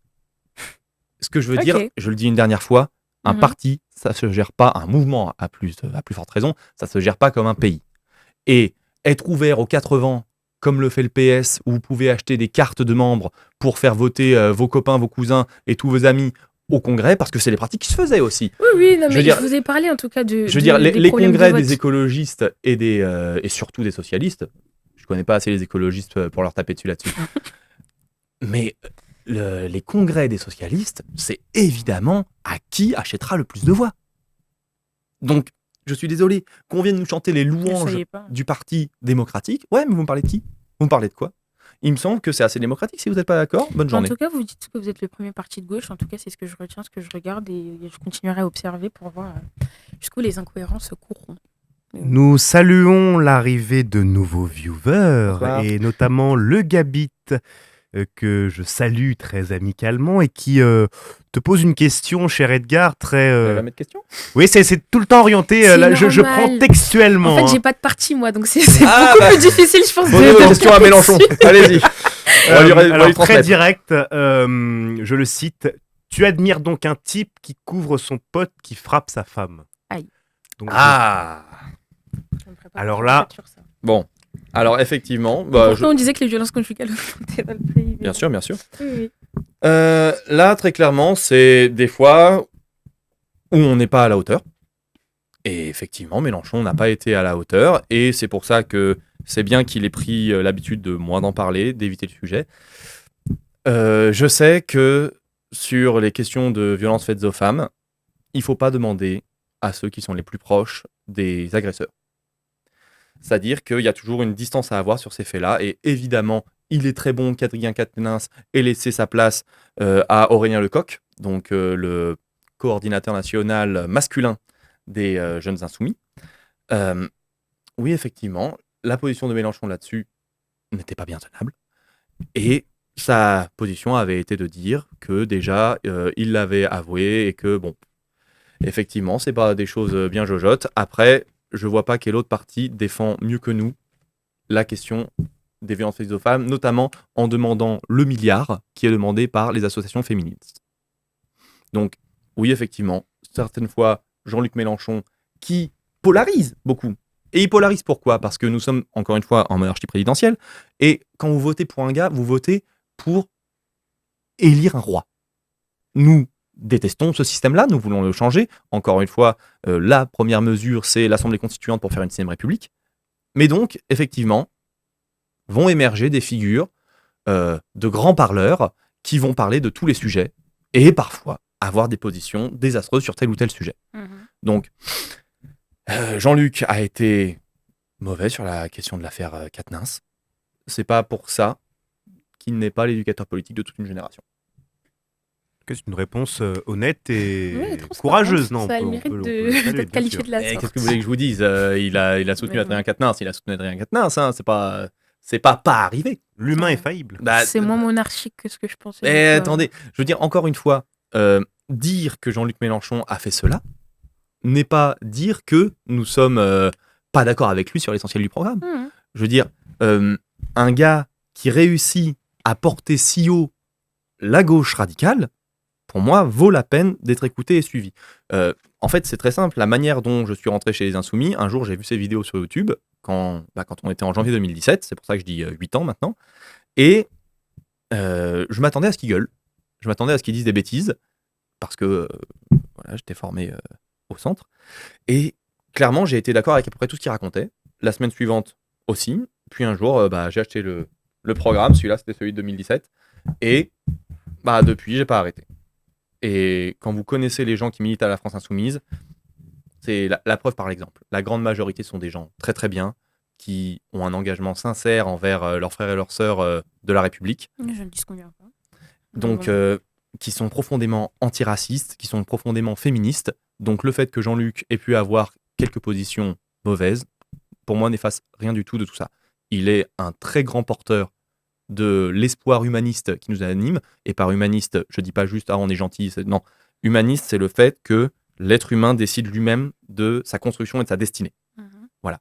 Speaker 2: Ce que je veux
Speaker 3: Ok.
Speaker 2: dire, je le dis une dernière fois, un
Speaker 3: Mhm.
Speaker 2: parti, ça se gère pas, un mouvement à plus forte raison, ça se gère pas comme un pays. Et être ouvert aux 4 vents, comme le fait le PS, où vous pouvez acheter des cartes de membres pour faire voter vos copains, vos cousins et tous vos amis au Congrès, parce que c'est les pratiques qui se faisaient aussi.
Speaker 3: Oui, non,
Speaker 2: Je
Speaker 3: mais
Speaker 2: veux dire-
Speaker 3: je vous ai parlé en tout cas de.
Speaker 2: Je veux dire,
Speaker 3: des
Speaker 2: les
Speaker 3: problèmes de
Speaker 2: congrès
Speaker 3: vote.
Speaker 2: des écologistes et surtout des socialistes, je connais pas assez les écologistes pour leur taper dessus là-dessus, mais les congrès des socialistes, c'est évidemment à qui achètera le plus de voix. Donc, je suis désolé, qu'on vienne nous chanter les
Speaker 3: Je
Speaker 2: louanges
Speaker 3: savais pas.
Speaker 2: du parti démocratique. Ouais, mais vous me parlez de qui? Vous me parlez de quoi? Il me semble que c'est assez démocratique. Si vous n'êtes pas d'accord, bonne
Speaker 3: En
Speaker 2: journée.
Speaker 3: tout cas, vous dites que vous êtes le premier parti de gauche. En tout cas, c'est ce que je retiens, ce que je regarde et je continuerai à observer pour voir jusqu'où les incohérences courront.
Speaker 1: Nous saluons l'arrivée de nouveaux viewers,
Speaker 2: Bonsoir.
Speaker 1: et notamment le Gabit, que je salue très amicalement, et qui te pose une question, cher Edgar, très...
Speaker 2: Vous avez jamais de questions?
Speaker 1: Oui, c'est tout le temps orienté,
Speaker 3: C'est
Speaker 1: là, je
Speaker 3: normal.
Speaker 1: prends textuellement.
Speaker 3: En fait,
Speaker 1: hein.
Speaker 3: j'ai pas de parti, moi, donc c'est
Speaker 2: Ah,
Speaker 3: beaucoup
Speaker 2: bah.
Speaker 3: plus difficile, je pense.
Speaker 2: Posez vos
Speaker 3: de
Speaker 2: questions à
Speaker 3: taper
Speaker 2: Mélenchon.
Speaker 3: dessus.
Speaker 2: Allez-y. On va lui
Speaker 1: Alors, très
Speaker 2: transmettre.
Speaker 1: direct, je le cite. Tu admires donc un type qui couvre son pote qui frappe sa femme.
Speaker 3: Aïe.
Speaker 1: Donc,
Speaker 2: Ah.
Speaker 3: Je me prépare
Speaker 1: Alors
Speaker 3: pour
Speaker 1: là-
Speaker 3: une chat sur ça.
Speaker 2: Bon. Alors, effectivement,
Speaker 3: Pourtant, on disait que les violences conjugales augmentaient dans le pays. mais-
Speaker 2: bien sûr, bien sûr.
Speaker 3: Oui.
Speaker 2: Là, très clairement, c'est des fois où on n'est pas à la hauteur. Et effectivement, Mélenchon n'a pas été à la hauteur. Et c'est pour ça que c'est bien qu'il ait pris l'habitude de moins d'en parler, d'éviter le sujet. Je sais que sur les questions de violences faites aux femmes, il ne faut pas demander à ceux qui sont les plus proches des agresseurs. C'est-à-dire qu'il y a toujours une distance à avoir sur ces faits-là. Et évidemment, il est très bon qu'Adrien Quatennens ait laissé sa place à Aurélien Lecoq, donc le coordinateur national masculin des Jeunes Insoumis. Oui, effectivement, la position de Mélenchon là-dessus n'était pas bien tenable. Et sa position avait été de dire que déjà, il l'avait avoué et que, bon, effectivement, c'est pas des choses bien jojotes. Après, je vois pas quel autre parti défend mieux que nous la question des violences faites aux femmes, notamment en demandant le milliard qui est demandé par les associations féministes. Donc, oui, effectivement, certaines fois, Jean-Luc Mélenchon, qui polarise beaucoup. Et il polarise pourquoi? Parce que nous sommes, encore une fois, en monarchie présidentielle, et quand vous votez pour un gars, vous votez pour élire un roi. Nous détestons ce système-là, nous voulons le changer. Encore une fois, la première mesure, c'est l'Assemblée constituante pour faire une 6ème République. Mais donc, effectivement, vont émerger des figures de grands parleurs qui vont parler de tous les sujets et parfois avoir des positions désastreuses sur tel ou tel sujet.
Speaker 3: Mhm.
Speaker 2: Donc, Jean-Luc a été mauvais sur la question de l'affaire Quatennens. C'est pas pour ça qu'il n'est pas l'éducateur politique de toute une génération.
Speaker 1: Que c'est une réponse honnête et
Speaker 3: Oui, transparente.
Speaker 1: courageuse, non?
Speaker 3: Ça a le mérite d'être qualifié de la
Speaker 2: Qu'est-ce que
Speaker 3: sorte.
Speaker 2: vous voulez que je vous dise? Il a soutenu
Speaker 3: Mais
Speaker 2: Adrien Quatennens, il a soutenu Adrien Quatennens, hein, c'est pas arrivé.
Speaker 1: L'humain
Speaker 3: Ouais.
Speaker 1: est faillible.
Speaker 2: Bah,
Speaker 3: C'est moins monarchique que ce que je pensais.
Speaker 2: mais
Speaker 3: donc,
Speaker 2: attendez, je veux dire encore une fois, dire que Jean-Luc Mélenchon a fait cela n'est pas dire que nous sommes pas d'accord avec lui sur l'essentiel du programme. Je veux dire, un gars qui réussit à porter si haut la gauche radicale, pour moi, vaut la peine d'être écouté et suivi. En fait, c'est très simple. La manière dont je suis rentré chez les Insoumis, un jour, j'ai vu ces vidéos sur YouTube, quand on était en janvier 2017, c'est pour ça que je dis 8 ans maintenant, et je m'attendais à ce qu'il gueule. Je m'attendais à ce qu'il dise des bêtises, parce que voilà, j'étais formé au centre. Et clairement, j'ai été d'accord avec à peu près tout ce qu'il racontait. La semaine suivante aussi. Puis un jour, j'ai acheté le programme. Celui-là, c'était celui de 2017. Et depuis, j'ai pas arrêté. Et quand vous connaissez les gens qui militent à la France Insoumise, c'est la preuve par l'exemple. La grande majorité sont des gens très très bien, qui ont un engagement sincère envers leurs frères et leurs sœurs de la République.
Speaker 3: Je ne dis ce qu'on vient pas.
Speaker 2: Donc, qui sont profondément antiracistes, qui sont profondément féministes. Donc, le fait que Jean-Luc ait pu avoir quelques positions mauvaises, pour moi, n'efface rien du tout de tout ça. Il est un très grand porteur de l'espoir humaniste qui nous anime. Et par humaniste, je dis pas juste « ah, on est gentil ». Non, humaniste, c'est le fait que l'être humain décide lui-même de sa construction et de sa destinée. Voilà.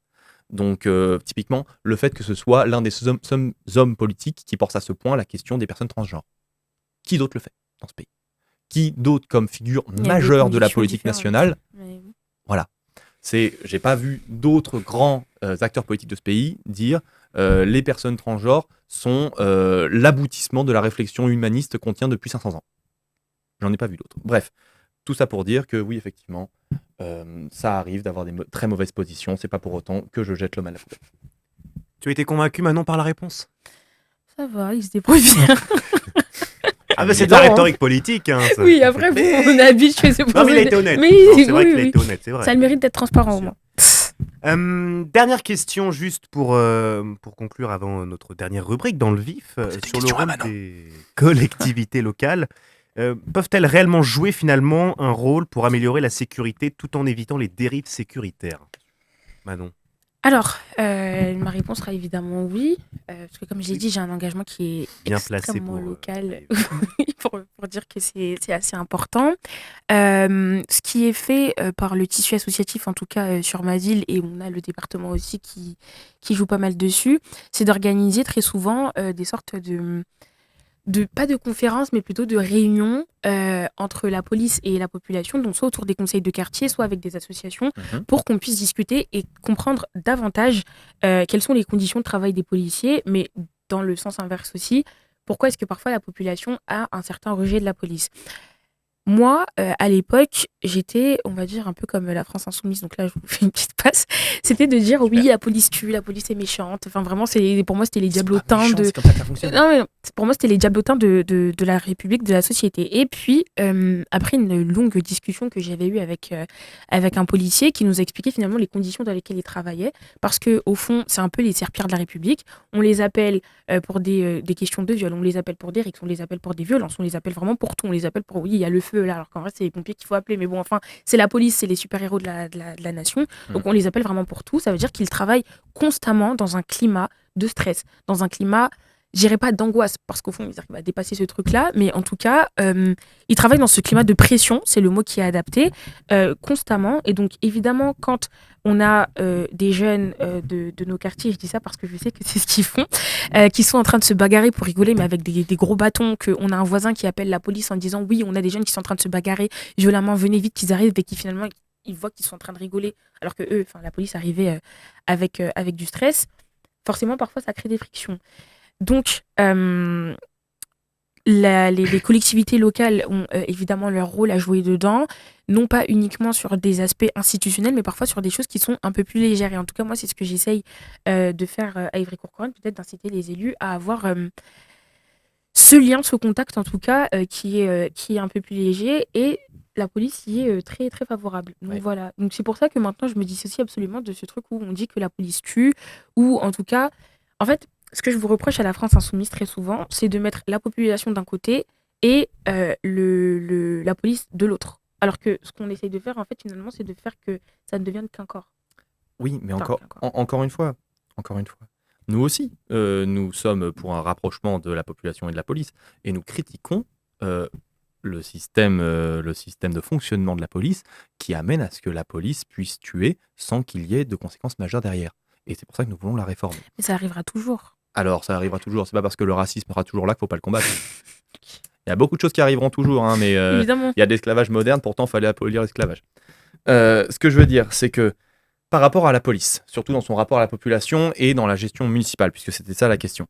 Speaker 2: Donc, typiquement, le fait que ce soit l'un des hommes politiques qui porte à ce point la question des personnes transgenres. Qui d'autre le fait dans ce pays? Qui d'autre comme figure majeure de la politique nationale? Voilà. J'ai pas vu d'autres grands acteurs politiques de ce pays dire les personnes transgenres sont l'aboutissement de la réflexion humaniste qu'on tient depuis 500 ans. J'en ai pas vu d'autres. Bref, tout ça pour dire que oui, effectivement, ça arrive d'avoir des très mauvaises positions. C'est pas pour autant que je jette l'homme à la poubelle.
Speaker 1: Tu as été convaincu maintenant par la réponse?
Speaker 3: Ça va, il se débrouille bien.
Speaker 1: Ah bah c'est de la rhétorique politique. Hein, ça.
Speaker 3: Oui, après, on est habitué.
Speaker 1: Non, mais il a été honnête.
Speaker 3: Mais
Speaker 1: Non, c'est
Speaker 3: oui,
Speaker 1: vrai qu'il a
Speaker 3: oui.
Speaker 1: été honnête, c'est vrai.
Speaker 3: Ça a le mérite d'être transparent au
Speaker 1: Bien
Speaker 3: moins.
Speaker 1: Dernière question, juste pour conclure avant notre dernière rubrique dans le vif, sur le rôle des collectivités locales. Peuvent-elles réellement jouer finalement un rôle pour améliorer la sécurité tout en évitant les dérives sécuritaires? Manon.
Speaker 3: Alors, ma réponse sera évidemment oui, parce que comme j'ai dit, j'ai un engagement qui est
Speaker 1: Bien placé
Speaker 3: extrêmement
Speaker 1: pour,
Speaker 3: local, pour dire que c'est assez important. Ce qui est fait par le tissu associatif, en tout cas sur ma ville, et on a le département aussi qui joue pas mal dessus, c'est d'organiser très souvent des sortes pas de conférences, mais plutôt de réunions entre la police et la population, donc soit autour des conseils de quartier, soit avec des associations, pour qu'on puisse discuter et comprendre davantage quelles sont les conditions de travail des policiers, mais dans le sens inverse aussi, pourquoi est-ce que parfois la population a un certain rejet de la police. Moi, à l'époque, j'étais, on va dire, un peu comme la France Insoumise, donc là, je vous fais une petite passe. C'était de dire, oui, la police tue, la police est méchante. Enfin, vraiment, pour moi, c'était les diablotins de...
Speaker 2: C'est comme ça que ça fonctionne.
Speaker 3: Non, mais non. Pour moi, c'était les diablotins de la République, de la société. Et puis, après une longue discussion que j'avais eue avec un policier qui nous a expliqué finalement les conditions dans lesquelles il travaillait, parce qu'au fond, c'est un peu les serpillères de la République. On les appelle pour des questions de viol, on les appelle pour des rixes, on les appelle pour des violences, on les appelle vraiment pour tout. On les appelle pour, oui, il y a le feu là, alors qu'en vrai, c'est les pompiers qu'il faut appeler. Mais bon, enfin, c'est la police, c'est les super-héros de la nation. Donc, on les appelle vraiment pour tout. Ça veut dire qu'ils travaillent constamment dans un climat de stress, dans un climat, j'irais pas d'angoisse, parce qu'au fond, il va dépasser ce truc-là, mais en tout cas, ils travaillent dans ce climat de pression, c'est le mot qui est adapté, constamment. Et donc, évidemment, quand on a des jeunes de nos quartiers, je dis ça parce que je sais que c'est ce qu'ils font, qui sont en train de se bagarrer pour rigoler, mais avec des gros bâtons, qu'on a un voisin qui appelle la police en disant « Oui, on a des jeunes qui sont en train de se bagarrer, violemment, venez vite qu'ils arrivent », et qui finalement, ils voient qu'ils sont en train de rigoler, alors que eux, la police arrivait avec du stress. Forcément, parfois, ça crée des frictions. Donc, les collectivités locales ont évidemment leur rôle à jouer dedans, non pas uniquement sur des aspects institutionnels, mais parfois sur des choses qui sont un peu plus légères. Et en tout cas, moi, c'est ce que j'essaye de faire à Ivry-Courcouronnes, peut-être d'inciter les élus à avoir ce lien, ce contact, en tout cas, qui est un peu plus léger. Et la police y est très, très favorable. Donc voilà. Donc c'est pour ça que maintenant, je me dissocie absolument de ce truc où on dit que la police tue, ou en tout cas, en fait, ce que je vous reproche à la France Insoumise très souvent, c'est de mettre la population d'un côté et la police de l'autre. Alors que ce qu'on essaye de faire, en fait, finalement, c'est de faire que ça ne devienne qu'un corps.
Speaker 2: Oui, mais
Speaker 3: Enfin, qu'un corps.
Speaker 2: encore une fois, nous aussi, nous sommes pour un rapprochement de la population et de la police, et nous critiquons euh, le système de fonctionnement de la police qui amène à ce que la police puisse tuer sans qu'il y ait de conséquences majeures derrière. Et c'est pour ça que nous voulons la réformer.
Speaker 3: Mais ça arrivera toujours.
Speaker 2: Alors, ça arrivera toujours, c'est pas parce que le racisme sera toujours là qu'il faut pas le combattre. Il y a beaucoup de choses qui arriveront toujours, hein, mais
Speaker 3: Évidemment.
Speaker 2: il y a de l'esclavage moderne, pourtant il fallait abolir l'esclavage. Ce que je veux dire, c'est que par rapport à la police, surtout dans son rapport à la population et dans la gestion municipale, puisque c'était ça la question,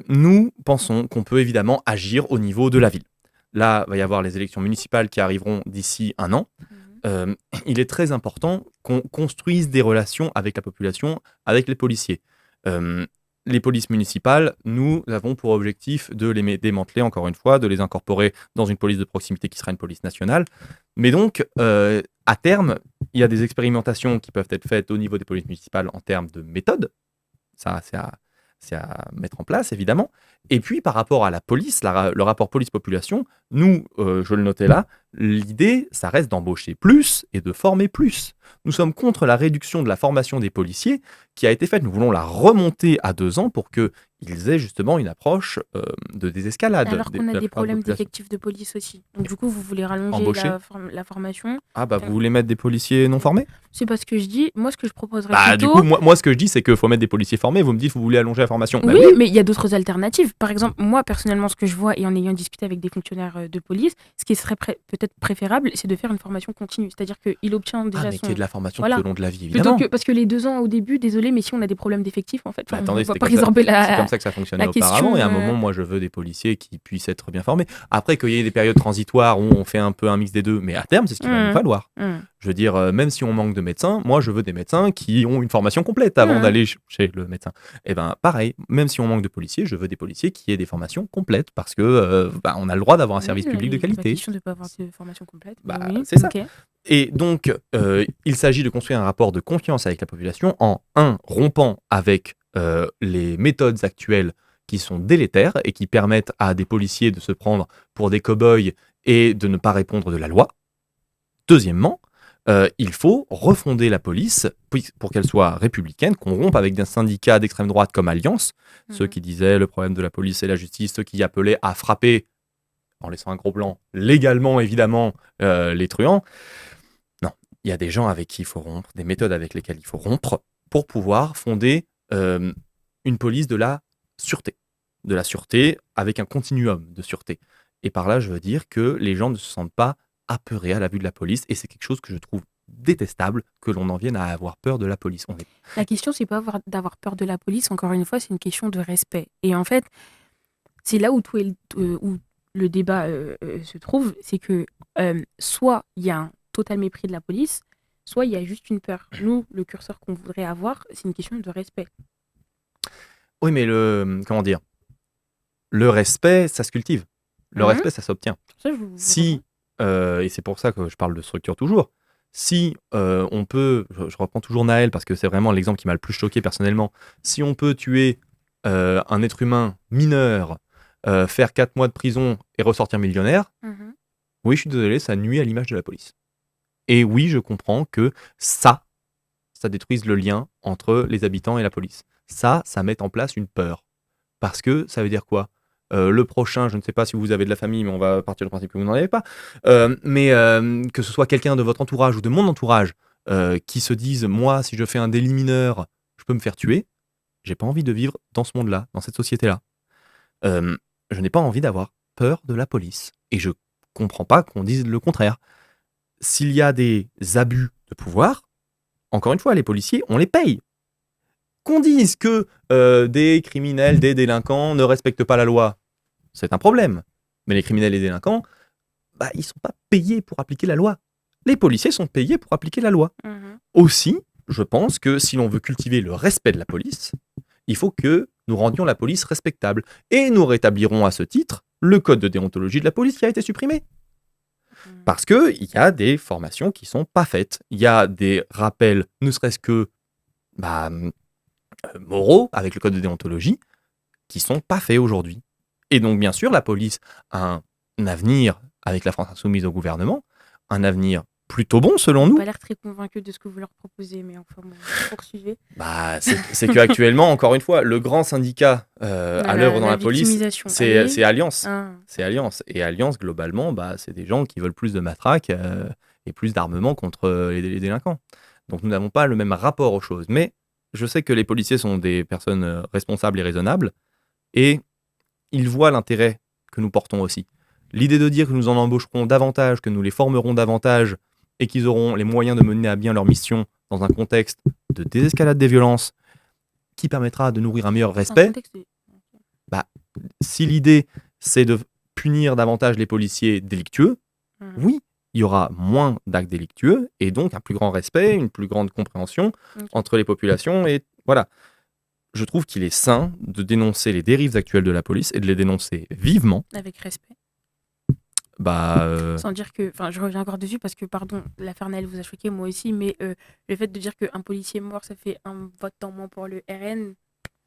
Speaker 2: nous pensons qu'on peut évidemment agir au niveau de la ville. Là, il va y avoir les élections municipales qui arriveront d'ici un an. Il est très important qu'on construise des relations avec la population, avec les policiers. Les polices municipales, nous avons pour objectif de les démanteler, encore une fois, de les incorporer dans une police de proximité qui sera une police nationale. Mais donc, à terme, il y a des expérimentations qui peuvent être faites au niveau des polices municipales en termes de méthode. Ça, c'est à mettre en place, évidemment. Et puis, par rapport à la police, le rapport police-population, nous, je le notais là, l'idée, ça reste d'embaucher plus et de former plus. Nous sommes contre la réduction de la formation des policiers qui a été faite. Nous voulons la remonter à 2 ans pour qu'ils aient justement une approche de désescalade.
Speaker 3: Alors qu'on a
Speaker 2: de la
Speaker 3: des problèmes
Speaker 2: population.
Speaker 3: d'effectifs de police aussi. Donc, du coup, vous voulez rallonger
Speaker 2: Embaucher.
Speaker 3: la formation.
Speaker 2: Ah bah, vous voulez mettre des policiers non formés?
Speaker 3: C'est pas ce que je dis. Moi, ce que je proposerais
Speaker 2: Bah, du
Speaker 3: plutôt...
Speaker 2: coup, moi, ce que je dis, c'est qu'il faut mettre des policiers formés. Vous me dites que vous voulez allonger la formation. Bah
Speaker 3: Oui, mais il y a d'autres alternatives. Par exemple, moi, personnellement, ce que je vois, et en ayant discuté avec des fonctionnaires de police, ce qui serait peut-être préférable, c'est de faire une formation continue. C'est-à-dire qu'il obtient déjà
Speaker 2: Ah, mais qu'il y ait de la formation
Speaker 3: Voilà.
Speaker 2: tout au long de la vie,
Speaker 3: Plutôt
Speaker 2: évidemment.
Speaker 3: que... Parce que les 2 ans au début, désolé, mais si on a des problèmes d'effectifs, en fait,
Speaker 2: Bah,
Speaker 3: on
Speaker 2: attendez,
Speaker 3: va
Speaker 2: c'était
Speaker 3: pas
Speaker 2: comme ça.
Speaker 3: résorber
Speaker 2: C'est comme
Speaker 3: la...
Speaker 2: ça que ça fonctionnait
Speaker 3: la
Speaker 2: auparavant.
Speaker 3: question,
Speaker 2: Et à un moment, moi, je veux des policiers qui puissent être bien formés. Après, qu'il y ait des périodes transitoires où on fait un peu un mix des deux, mais à terme, c'est ce qu'il va nous falloir. Je veux dire, même si on manque de médecins, moi, je veux des médecins qui ont une formation complète avant d'aller chez le médecin. Et ben, pareil, même si on manque de policiers, je veux des policiers qui aient des formations complètes parce que on a le droit d'avoir un service public de
Speaker 3: C'est pas
Speaker 2: qualité.
Speaker 3: question de ne pas avoir de formation complète.
Speaker 2: Bah,
Speaker 3: Oui,
Speaker 2: c'est ça.
Speaker 3: ok.
Speaker 2: Et donc, il s'agit de construire un rapport de confiance avec la population en, rompant avec les méthodes actuelles qui sont délétères et qui permettent à des policiers de se prendre pour des cow-boys et de ne pas répondre de la loi. Deuxièmement, il faut refonder la police pour qu'elle soit républicaine, qu'on rompe avec des syndicats d'extrême droite comme Alliance, ceux qui disaient le problème de la police c'est la justice, ceux qui appelaient à frapper, en laissant un gros blanc, légalement évidemment, les truands. Non, il y a des gens avec qui il faut rompre, des méthodes avec lesquelles il faut rompre pour pouvoir fonder une police de la sûreté avec un continuum de sûreté. Et par là, je veux dire que les gens ne se sentent pas apeurés à la vue de la police, et c'est quelque chose que je trouve détestable, que l'on en vienne à avoir peur de la police.
Speaker 3: La question, c'est pas d'avoir peur de la police, encore une fois, c'est une question de respect. Et en fait, c'est là où où le débat se trouve, c'est que soit il y a un total mépris de la police, soit il y a juste une peur. Nous, le curseur qu'on voudrait avoir, c'est une question de respect.
Speaker 2: Oui, mais le respect, ça se cultive. Le respect, ça s'obtient.
Speaker 3: Ça,
Speaker 2: Si, et c'est pour ça que je parle de structure toujours, si on peut, je reprends toujours Naël parce que c'est vraiment l'exemple qui m'a le plus choqué personnellement, si on peut tuer un être humain mineur, faire 4 mois de prison et ressortir millionnaire, oui, je suis désolé, ça nuit à l'image de la police. Et oui, je comprends que ça détruise le lien entre les habitants et la police. Ça met en place une peur. Parce que ça veut dire quoi ? Le prochain, je ne sais pas si vous avez de la famille, mais on va partir du principe que vous n'en avez pas, mais que ce soit quelqu'un de votre entourage ou de mon entourage qui se dise, moi, si je fais un délit mineur, je peux me faire tuer, j'ai pas envie de vivre dans ce monde-là, dans cette société-là. Je n'ai pas envie d'avoir peur de la police. Et je comprends pas qu'on dise le contraire. S'il y a des abus de pouvoir, encore une fois, les policiers, on les paye. Qu'on dise que des criminels, des délinquants ne respectent pas la loi, c'est un problème. Mais les criminels et les délinquants, ils ne sont pas payés pour appliquer la loi. Les policiers sont payés pour appliquer la loi. Aussi, je pense que si l'on veut cultiver le respect de la police, il faut que nous rendions la police respectable. Et nous rétablirons à ce titre le code de déontologie de la police qui a été supprimé. Parce qu'il y a des formations qui ne sont pas faites. Il y a des rappels, ne serait-ce que moraux, avec le code de déontologie, qui ne sont pas faits aujourd'hui. Et donc, bien sûr, la police a un avenir avec la France insoumise au gouvernement, un avenir plutôt bon selon
Speaker 3: Vous
Speaker 2: nous.
Speaker 3: pas l'air très convaincu de ce que vous leur proposez, mais enfin, bon, poursuivez.
Speaker 2: Bah, c'est qu'actuellement, encore une fois, le grand syndicat à l'œuvre dans la police,
Speaker 3: victimisation.
Speaker 2: c'est
Speaker 3: Allez.
Speaker 2: Alliance.
Speaker 3: Ah.
Speaker 2: C'est Alliance. Et Alliance, globalement, bah, c'est des gens qui veulent plus de matraques et plus d'armement contre les délinquants. Donc nous n'avons pas le même rapport aux choses. Mais je sais que les policiers sont des personnes responsables et raisonnables, et ils voient l'intérêt que nous portons aussi. L'idée de dire que nous en embaucherons davantage, que nous les formerons davantage, et qu'ils auront les moyens de mener à bien leur mission dans un contexte de désescalade des violences qui permettra de nourrir un meilleur
Speaker 3: Un
Speaker 2: respect.
Speaker 3: contexte de-
Speaker 2: Si l'idée c'est de punir davantage les policiers délictueux,
Speaker 3: Mhm.
Speaker 2: oui, il y aura moins d'actes délictueux et donc un plus grand respect, une plus grande compréhension
Speaker 3: Ok.
Speaker 2: entre les populations. Et voilà, je trouve qu'il est sain de dénoncer les dérives actuelles de la police et de les dénoncer vivement.
Speaker 3: Avec respect.
Speaker 2: Bah,
Speaker 3: Sans dire que. Enfin, je reviens encore dessus parce que, pardon, l'affaire Naël vous a choqué, moi aussi, mais le fait de dire qu'un policier mort, ça fait un vote en moins pour le RN,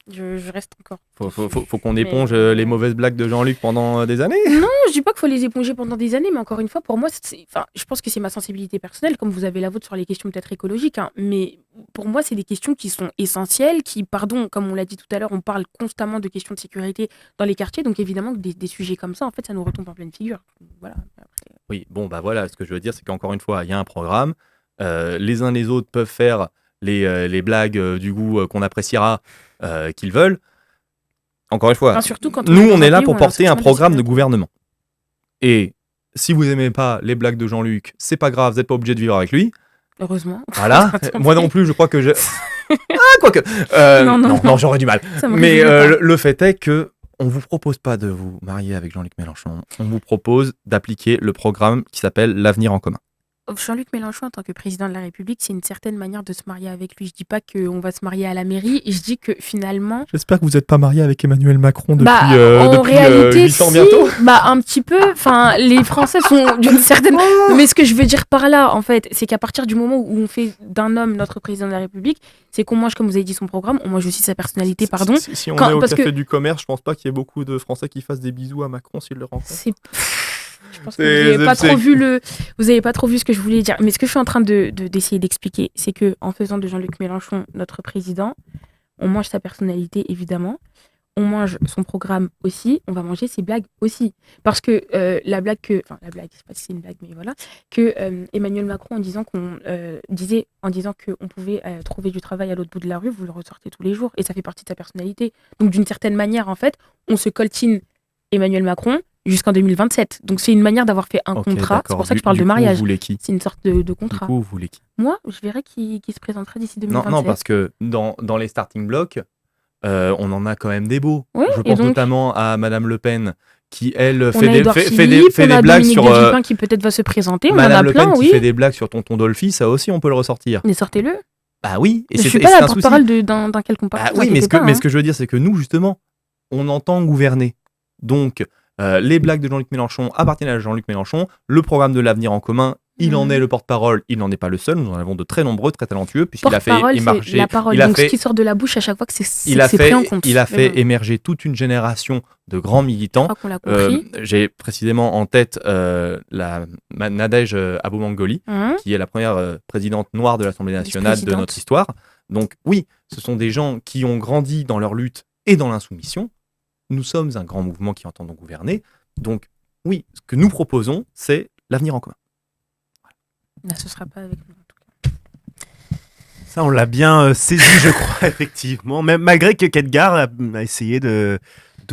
Speaker 3: je reste encore.
Speaker 2: faut qu'on éponge
Speaker 3: Mais-
Speaker 2: les mauvaises blagues de Jean-Luc pendant des années.
Speaker 3: Non, je dis pas qu'il faut les éponger pendant des années, mais encore une fois, pour moi, enfin, je pense que c'est ma sensibilité personnelle, comme vous avez la vôtre sur les questions peut-être écologiques, hein, mais pour moi, c'est des questions qui sont essentielles, qui, pardon, comme on l'a dit tout à l'heure, on parle constamment de questions de sécurité dans les quartiers, donc évidemment que des sujets comme ça, en fait, ça nous retombe en pleine figure. Voilà. Après,
Speaker 2: Oui, bon, bah voilà, ce que je veux dire, c'est qu'encore une fois, il y a un programme. Les uns les autres peuvent faire les blagues du goût qu'on appréciera qu'ils veulent. Encore une fois,
Speaker 3: enfin, surtout quand
Speaker 2: nous,
Speaker 3: dans
Speaker 2: on
Speaker 3: un
Speaker 2: est là
Speaker 3: pays où
Speaker 2: pour
Speaker 3: on a
Speaker 2: porter un
Speaker 3: sentiment
Speaker 2: programme de
Speaker 3: sécurité.
Speaker 2: gouvernement. Et si vous aimez pas les blagues de Jean-Luc, c'est pas grave, vous n'êtes pas obligé de vivre avec lui.
Speaker 3: Heureusement.
Speaker 2: Voilà.
Speaker 3: Attendez.
Speaker 2: Moi non plus, je crois que je. Quoique.
Speaker 3: Non.
Speaker 2: J'aurais du mal.
Speaker 3: Ça me
Speaker 2: Mais
Speaker 3: réjouit pas.
Speaker 2: le fait est que on vous propose pas de vous marier avec Jean-Luc Mélenchon. On vous propose d'appliquer le programme qui s'appelle l'Avenir en commun.
Speaker 3: Jean-Luc Mélenchon, en tant que président de la République, c'est une certaine manière de se marier avec lui. Je dis pas qu'on va se marier à la mairie, je dis que finalement,
Speaker 2: J'espère que vous n'êtes pas marié avec Emmanuel Macron
Speaker 3: en réalité,
Speaker 2: 8 ans
Speaker 3: si,
Speaker 2: bientôt.
Speaker 3: un petit peu. Enfin, les Français sont d'une certaine. Mais ce que je veux dire par là, en fait, c'est qu'à partir du moment où on fait d'un homme notre président de la République, c'est qu'on mange, comme vous avez dit, son programme, on mange aussi sa personnalité, pardon.
Speaker 2: Si on
Speaker 3: Quand-
Speaker 2: est au
Speaker 3: parce
Speaker 2: café
Speaker 3: que-
Speaker 2: du commerce, je pense pas qu'il y ait beaucoup de Français qui fassent des bisous à Macron s'ils le rencontrent.
Speaker 3: C'est. Je pense que
Speaker 2: C'est-
Speaker 3: vous n'avez pas
Speaker 2: c'est-
Speaker 3: trop vous avez pas trop vu ce que je voulais dire. Mais ce que je suis en train d'essayer d'expliquer, c'est que en faisant de Jean-Luc Mélenchon notre président, on mange sa personnalité évidemment, on mange son programme aussi, on va manger ses blagues aussi. Parce que la blague je sais pas si c'est une blague, mais voilà, que Emmanuel Macron disait en disant qu'on pouvait trouver du travail à l'autre bout de la rue, vous le ressortez tous les jours et ça fait partie de sa personnalité. Donc d'une certaine manière, en fait, on se coltine Emmanuel Macron jusqu'en 2027. Donc c'est une manière d'avoir fait un
Speaker 2: Ok,
Speaker 3: contrat. C'est
Speaker 2: d'accord.
Speaker 3: pour ça que
Speaker 2: Du-
Speaker 3: je parle
Speaker 2: du
Speaker 3: de
Speaker 2: coup,
Speaker 3: mariage.
Speaker 2: Vous voulez qui
Speaker 3: C'est une sorte de
Speaker 2: Du
Speaker 3: contrat.
Speaker 2: coup, vous voulez qui
Speaker 3: Moi, je verrais qui se présentera d'ici
Speaker 2: Non,
Speaker 3: 2027.
Speaker 2: non, parce que dans les starting blocks, on en a quand même des beaux.
Speaker 3: Ouais,
Speaker 2: Je
Speaker 3: et
Speaker 2: pense
Speaker 3: donc
Speaker 2: notamment à Madame Le Pen, qui, elle,
Speaker 3: on
Speaker 2: fait
Speaker 3: a
Speaker 2: des,
Speaker 3: Édouard
Speaker 2: fait, fait
Speaker 3: Philippe,
Speaker 2: des, fait
Speaker 3: on a
Speaker 2: des blagues
Speaker 3: Dominique
Speaker 2: sur...
Speaker 3: de Villepin qui peut-être va se présenter. On en
Speaker 2: Madame
Speaker 3: a
Speaker 2: Le
Speaker 3: plein,
Speaker 2: Pen qui
Speaker 3: oui.
Speaker 2: fait des blagues sur Tonton Dolphy, ça aussi, on peut le ressortir.
Speaker 3: Mais sortez-le.
Speaker 2: Bah oui, et
Speaker 3: Je
Speaker 2: c'est
Speaker 3: suis
Speaker 2: et
Speaker 3: pas
Speaker 2: c'est
Speaker 3: la
Speaker 2: un souci.
Speaker 3: porte-parole d'un quelconque
Speaker 2: Ah
Speaker 3: parti.
Speaker 2: oui, mais
Speaker 3: t'inquiétez pas,
Speaker 2: mais
Speaker 3: hein.
Speaker 2: ce que je veux dire, c'est que nous, justement, on entend gouverner. Donc, les blagues de Jean-Luc Mélenchon appartiennent à Jean-Luc Mélenchon. Le programme de l'Avenir en commun, il en est le porte-parole. Il n'en est pas le seul. Nous en avons de très nombreux, très talentueux, puisqu'il a fait
Speaker 3: Porte-parole, c'est
Speaker 2: émerger.
Speaker 3: la parole.
Speaker 2: Il a
Speaker 3: Donc
Speaker 2: fait,
Speaker 3: ce qui sort de la bouche à chaque fois que
Speaker 2: il a
Speaker 3: c'est
Speaker 2: fait,
Speaker 3: pris en compte.
Speaker 2: il a
Speaker 3: Mais
Speaker 2: fait
Speaker 3: bon,
Speaker 2: émerger toute une génération de grands
Speaker 3: je
Speaker 2: militants.
Speaker 3: crois qu'on l'a compris.
Speaker 2: J'ai précisément en tête Nadège Aboumangoli,
Speaker 3: Hein.
Speaker 2: qui est la première présidente noire de l'Assemblée nationale de
Speaker 3: Vice-présidente.
Speaker 2: notre histoire. Donc oui, ce sont des gens qui ont grandi dans leur lutte et dans l'insoumission. Nous sommes un grand mouvement qui entend donc gouverner. Donc oui, ce que nous proposons, c'est l'avenir en commun.
Speaker 3: Là, ce sera pas avec nous. En tout cas.
Speaker 1: Ça, on l'a bien saisi, je crois, effectivement. Même malgré que Kedgar a essayé de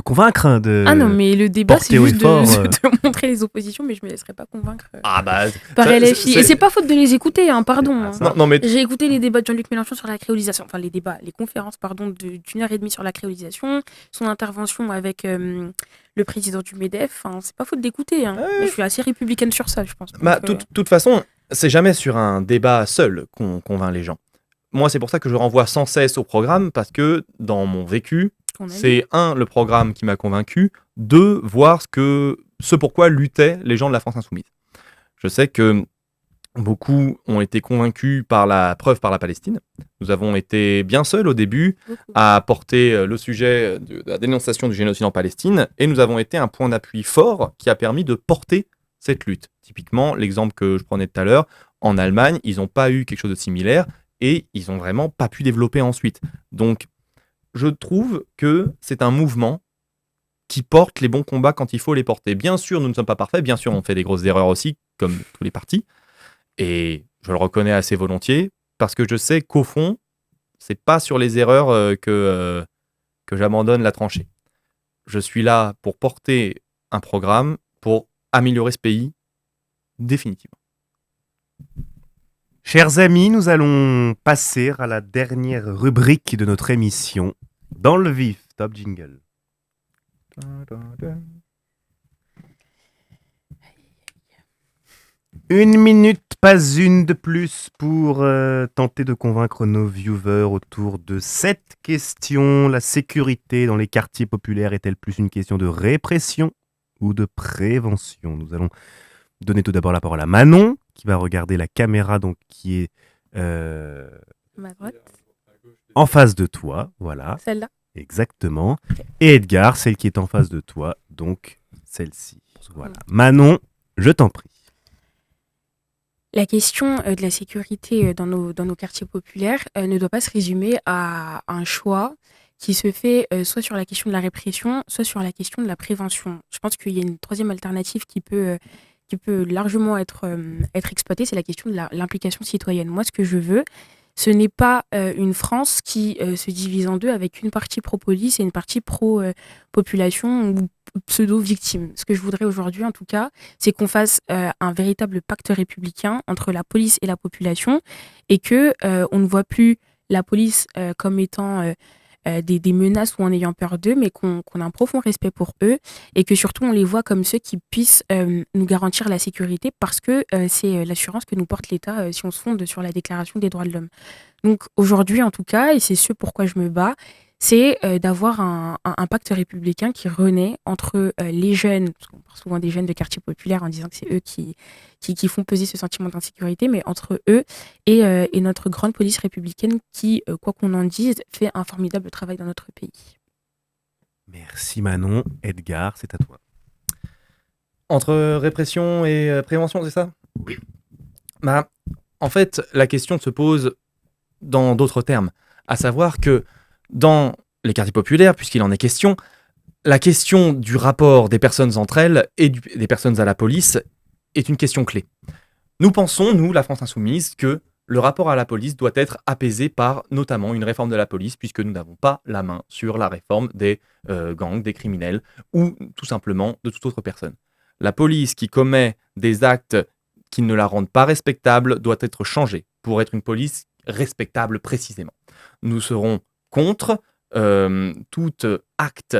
Speaker 1: convaincre. Hein,
Speaker 3: Ah non, mais le débat, c'est
Speaker 1: porter haut et
Speaker 3: juste
Speaker 1: fort,
Speaker 3: de montrer les oppositions, mais je me laisserai pas convaitre
Speaker 2: Ah bah
Speaker 3: par
Speaker 2: ça,
Speaker 3: LFI. Et c'est pas faute de les écouter, hein, pardon.
Speaker 1: Ah,
Speaker 3: hein.
Speaker 1: ça.
Speaker 2: non mais
Speaker 3: J'ai écouté les débats de Jean-Luc Mélenchon sur la créolisation, enfin les conférences, pardon, d'une heure et demie sur la créolisation, son intervention avec le président du MEDEF, enfin, c'est pas faute d'écouter. Hein.
Speaker 2: Ouais.
Speaker 3: Mais je suis assez républicaine sur ça, je pense.
Speaker 2: bah,
Speaker 3: Donc,
Speaker 2: toute façon, c'est jamais sur un débat seul qu'on convainc les gens. Moi, c'est pour ça que je renvoie sans cesse au programme, parce que dans mon vécu,
Speaker 3: on a dit.
Speaker 2: c'est le programme qui m'a convaincu, voir ce pourquoi luttaient les gens de la France insoumise. Je sais que Beaucoup ont été convaincus par la preuve par la Palestine. Nous avons été bien seuls au début
Speaker 3: Beaucoup.
Speaker 2: à porter le sujet de la dénonciation du génocide en Palestine et nous avons été un point d'appui fort qui a permis de porter cette lutte. Typiquement, l'exemple que je prenais tout à l'heure, en Allemagne, ils n'ont pas eu quelque chose de similaire et ils n'ont vraiment pas pu développer ensuite. Donc, je trouve que c'est un mouvement qui porte les bons combats quand il faut les porter. Bien sûr, nous ne sommes pas parfaits, bien sûr, on fait des grosses erreurs aussi, comme tous les partis, et je le reconnais assez volontiers, parce que je sais qu'au fond, c'est pas sur les erreurs que j'abandonne la tranchée. Je suis là pour porter un programme pour améliorer ce pays définitivement.
Speaker 1: Chers amis, nous allons passer à la dernière rubrique de notre émission, Dans le vif. Top jingle. Une minute, pas une de plus pour tenter de convaincre nos viewers autour de cette question. La sécurité dans les quartiers populaires est-elle plus une question de répression ou de prévention? Nous allons donner tout d'abord la parole à Manon, qui va regarder la caméra donc, qui est
Speaker 3: Ma droite,
Speaker 1: en face de toi. Voilà,
Speaker 3: celle-là.
Speaker 1: exactement. Et Edgar, celle qui est en face de toi, donc celle-ci. Voilà. Manon, je t'en prie.
Speaker 3: La question de la sécurité dans nos quartiers populaires ne doit pas se résumer à un choix qui se fait soit sur la question de la répression, soit sur la question de la prévention. Je pense qu'il y a une troisième alternative qui peut largement être exploitée, c'est la question de l'implication citoyenne. Moi, ce que je veux, ce n'est pas une France qui se divise en deux avec une partie pro-police et une partie pro-population ou pseudo-victime. Ce que je voudrais aujourd'hui, en tout cas, c'est qu'on fasse un véritable pacte républicain entre la police et la population et que on ne voit plus la police comme étant des menaces ou en ayant peur d'eux, mais qu'on a un profond respect pour eux et que surtout on les voit comme ceux qui puissent nous garantir la sécurité parce que c'est l'assurance que nous porte l'État si on se fonde sur la Déclaration des droits de l'homme. Donc aujourd'hui en tout cas, et c'est ce pourquoi je me bats, c'est d'avoir un pacte républicain qui renaît entre les jeunes, parce qu'on parle souvent des jeunes de quartier populaire en disant que c'est eux qui font peser ce sentiment d'insécurité, mais entre eux et notre grande police républicaine qui, quoi qu'on en dise, fait un formidable travail dans notre pays.
Speaker 1: Merci Manon. Edgar, c'est à toi.
Speaker 2: Entre répression et prévention, c'est ça?
Speaker 1: Oui.
Speaker 2: Bah, en fait, la question se pose dans d'autres termes, à savoir que dans les quartiers populaires, puisqu'il en est question, la question du rapport des personnes entre elles et des personnes à la police est une question clé. Nous pensons, nous, la France Insoumise, que le rapport à la police doit être apaisé par notamment une réforme de la police, puisque nous n'avons pas la main sur la réforme des gangs, des criminels, ou tout simplement de toute autre personne. La police qui commet des actes qui ne la rendent pas respectable doit être changée pour être une police respectable précisément. Nous serons contre tout acte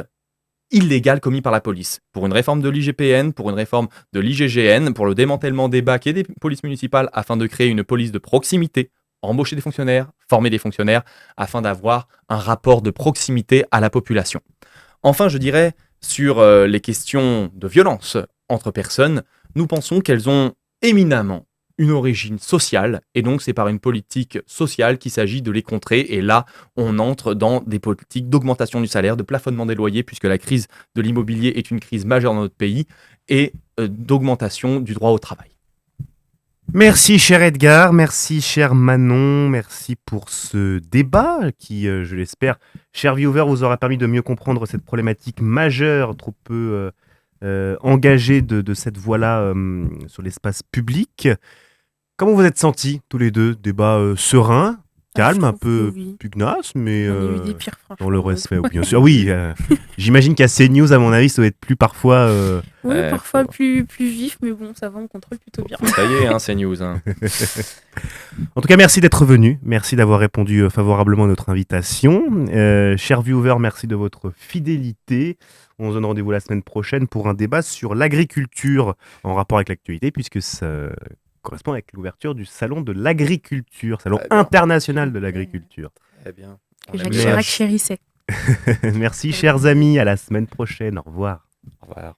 Speaker 2: illégal commis par la police. Pour une réforme de l'IGPN, pour une réforme de l'IGGN, pour le démantèlement des BAC et des polices municipales afin de créer une police de proximité, embaucher des fonctionnaires, former des fonctionnaires, afin d'avoir un rapport de proximité à la population. Enfin, je dirais, sur les questions de violence entre personnes, nous pensons qu'elles ont éminemment une origine sociale, et donc c'est par une politique sociale qu'il s'agit de les contrer, et là, on entre dans des politiques d'augmentation du salaire, de plafonnement des loyers, puisque la crise de l'immobilier est une crise majeure dans notre pays, et d'augmentation du droit au travail.
Speaker 1: Merci cher Edgar, merci cher Manon, merci pour ce débat qui, je l'espère, cher viewer, vous aura permis de mieux comprendre cette problématique majeure, trop peu engagée de cette voie-là sur l'espace public. Comment vous êtes sentis tous les deux? Débat serein, calme, un peu
Speaker 3: oui.
Speaker 1: pugnace, mais
Speaker 3: On a eu des pires, franchement.
Speaker 1: dans le respect, bien sûr. Oui, j'imagine qu'à CNews, à mon avis, ça doit être plus parfois...
Speaker 3: Oui, parfois plus vif, mais bon, ça va, on contrôle plutôt bien.
Speaker 2: Ça y est, hein, c'est news. Hein.
Speaker 1: En tout cas, merci d'être venu. Merci d'avoir répondu favorablement à notre invitation. Chers viewers, merci de votre fidélité. On se donne rendez-vous la semaine prochaine pour un débat sur l'agriculture en rapport avec l'actualité, puisque ça correspond avec l'ouverture du Salon de l'agriculture, Salon international de l'agriculture.
Speaker 2: Très bien.
Speaker 3: Que Jacques Chirac chérissait.
Speaker 1: Merci, chers amis. À la semaine prochaine. Au revoir.
Speaker 2: Au revoir.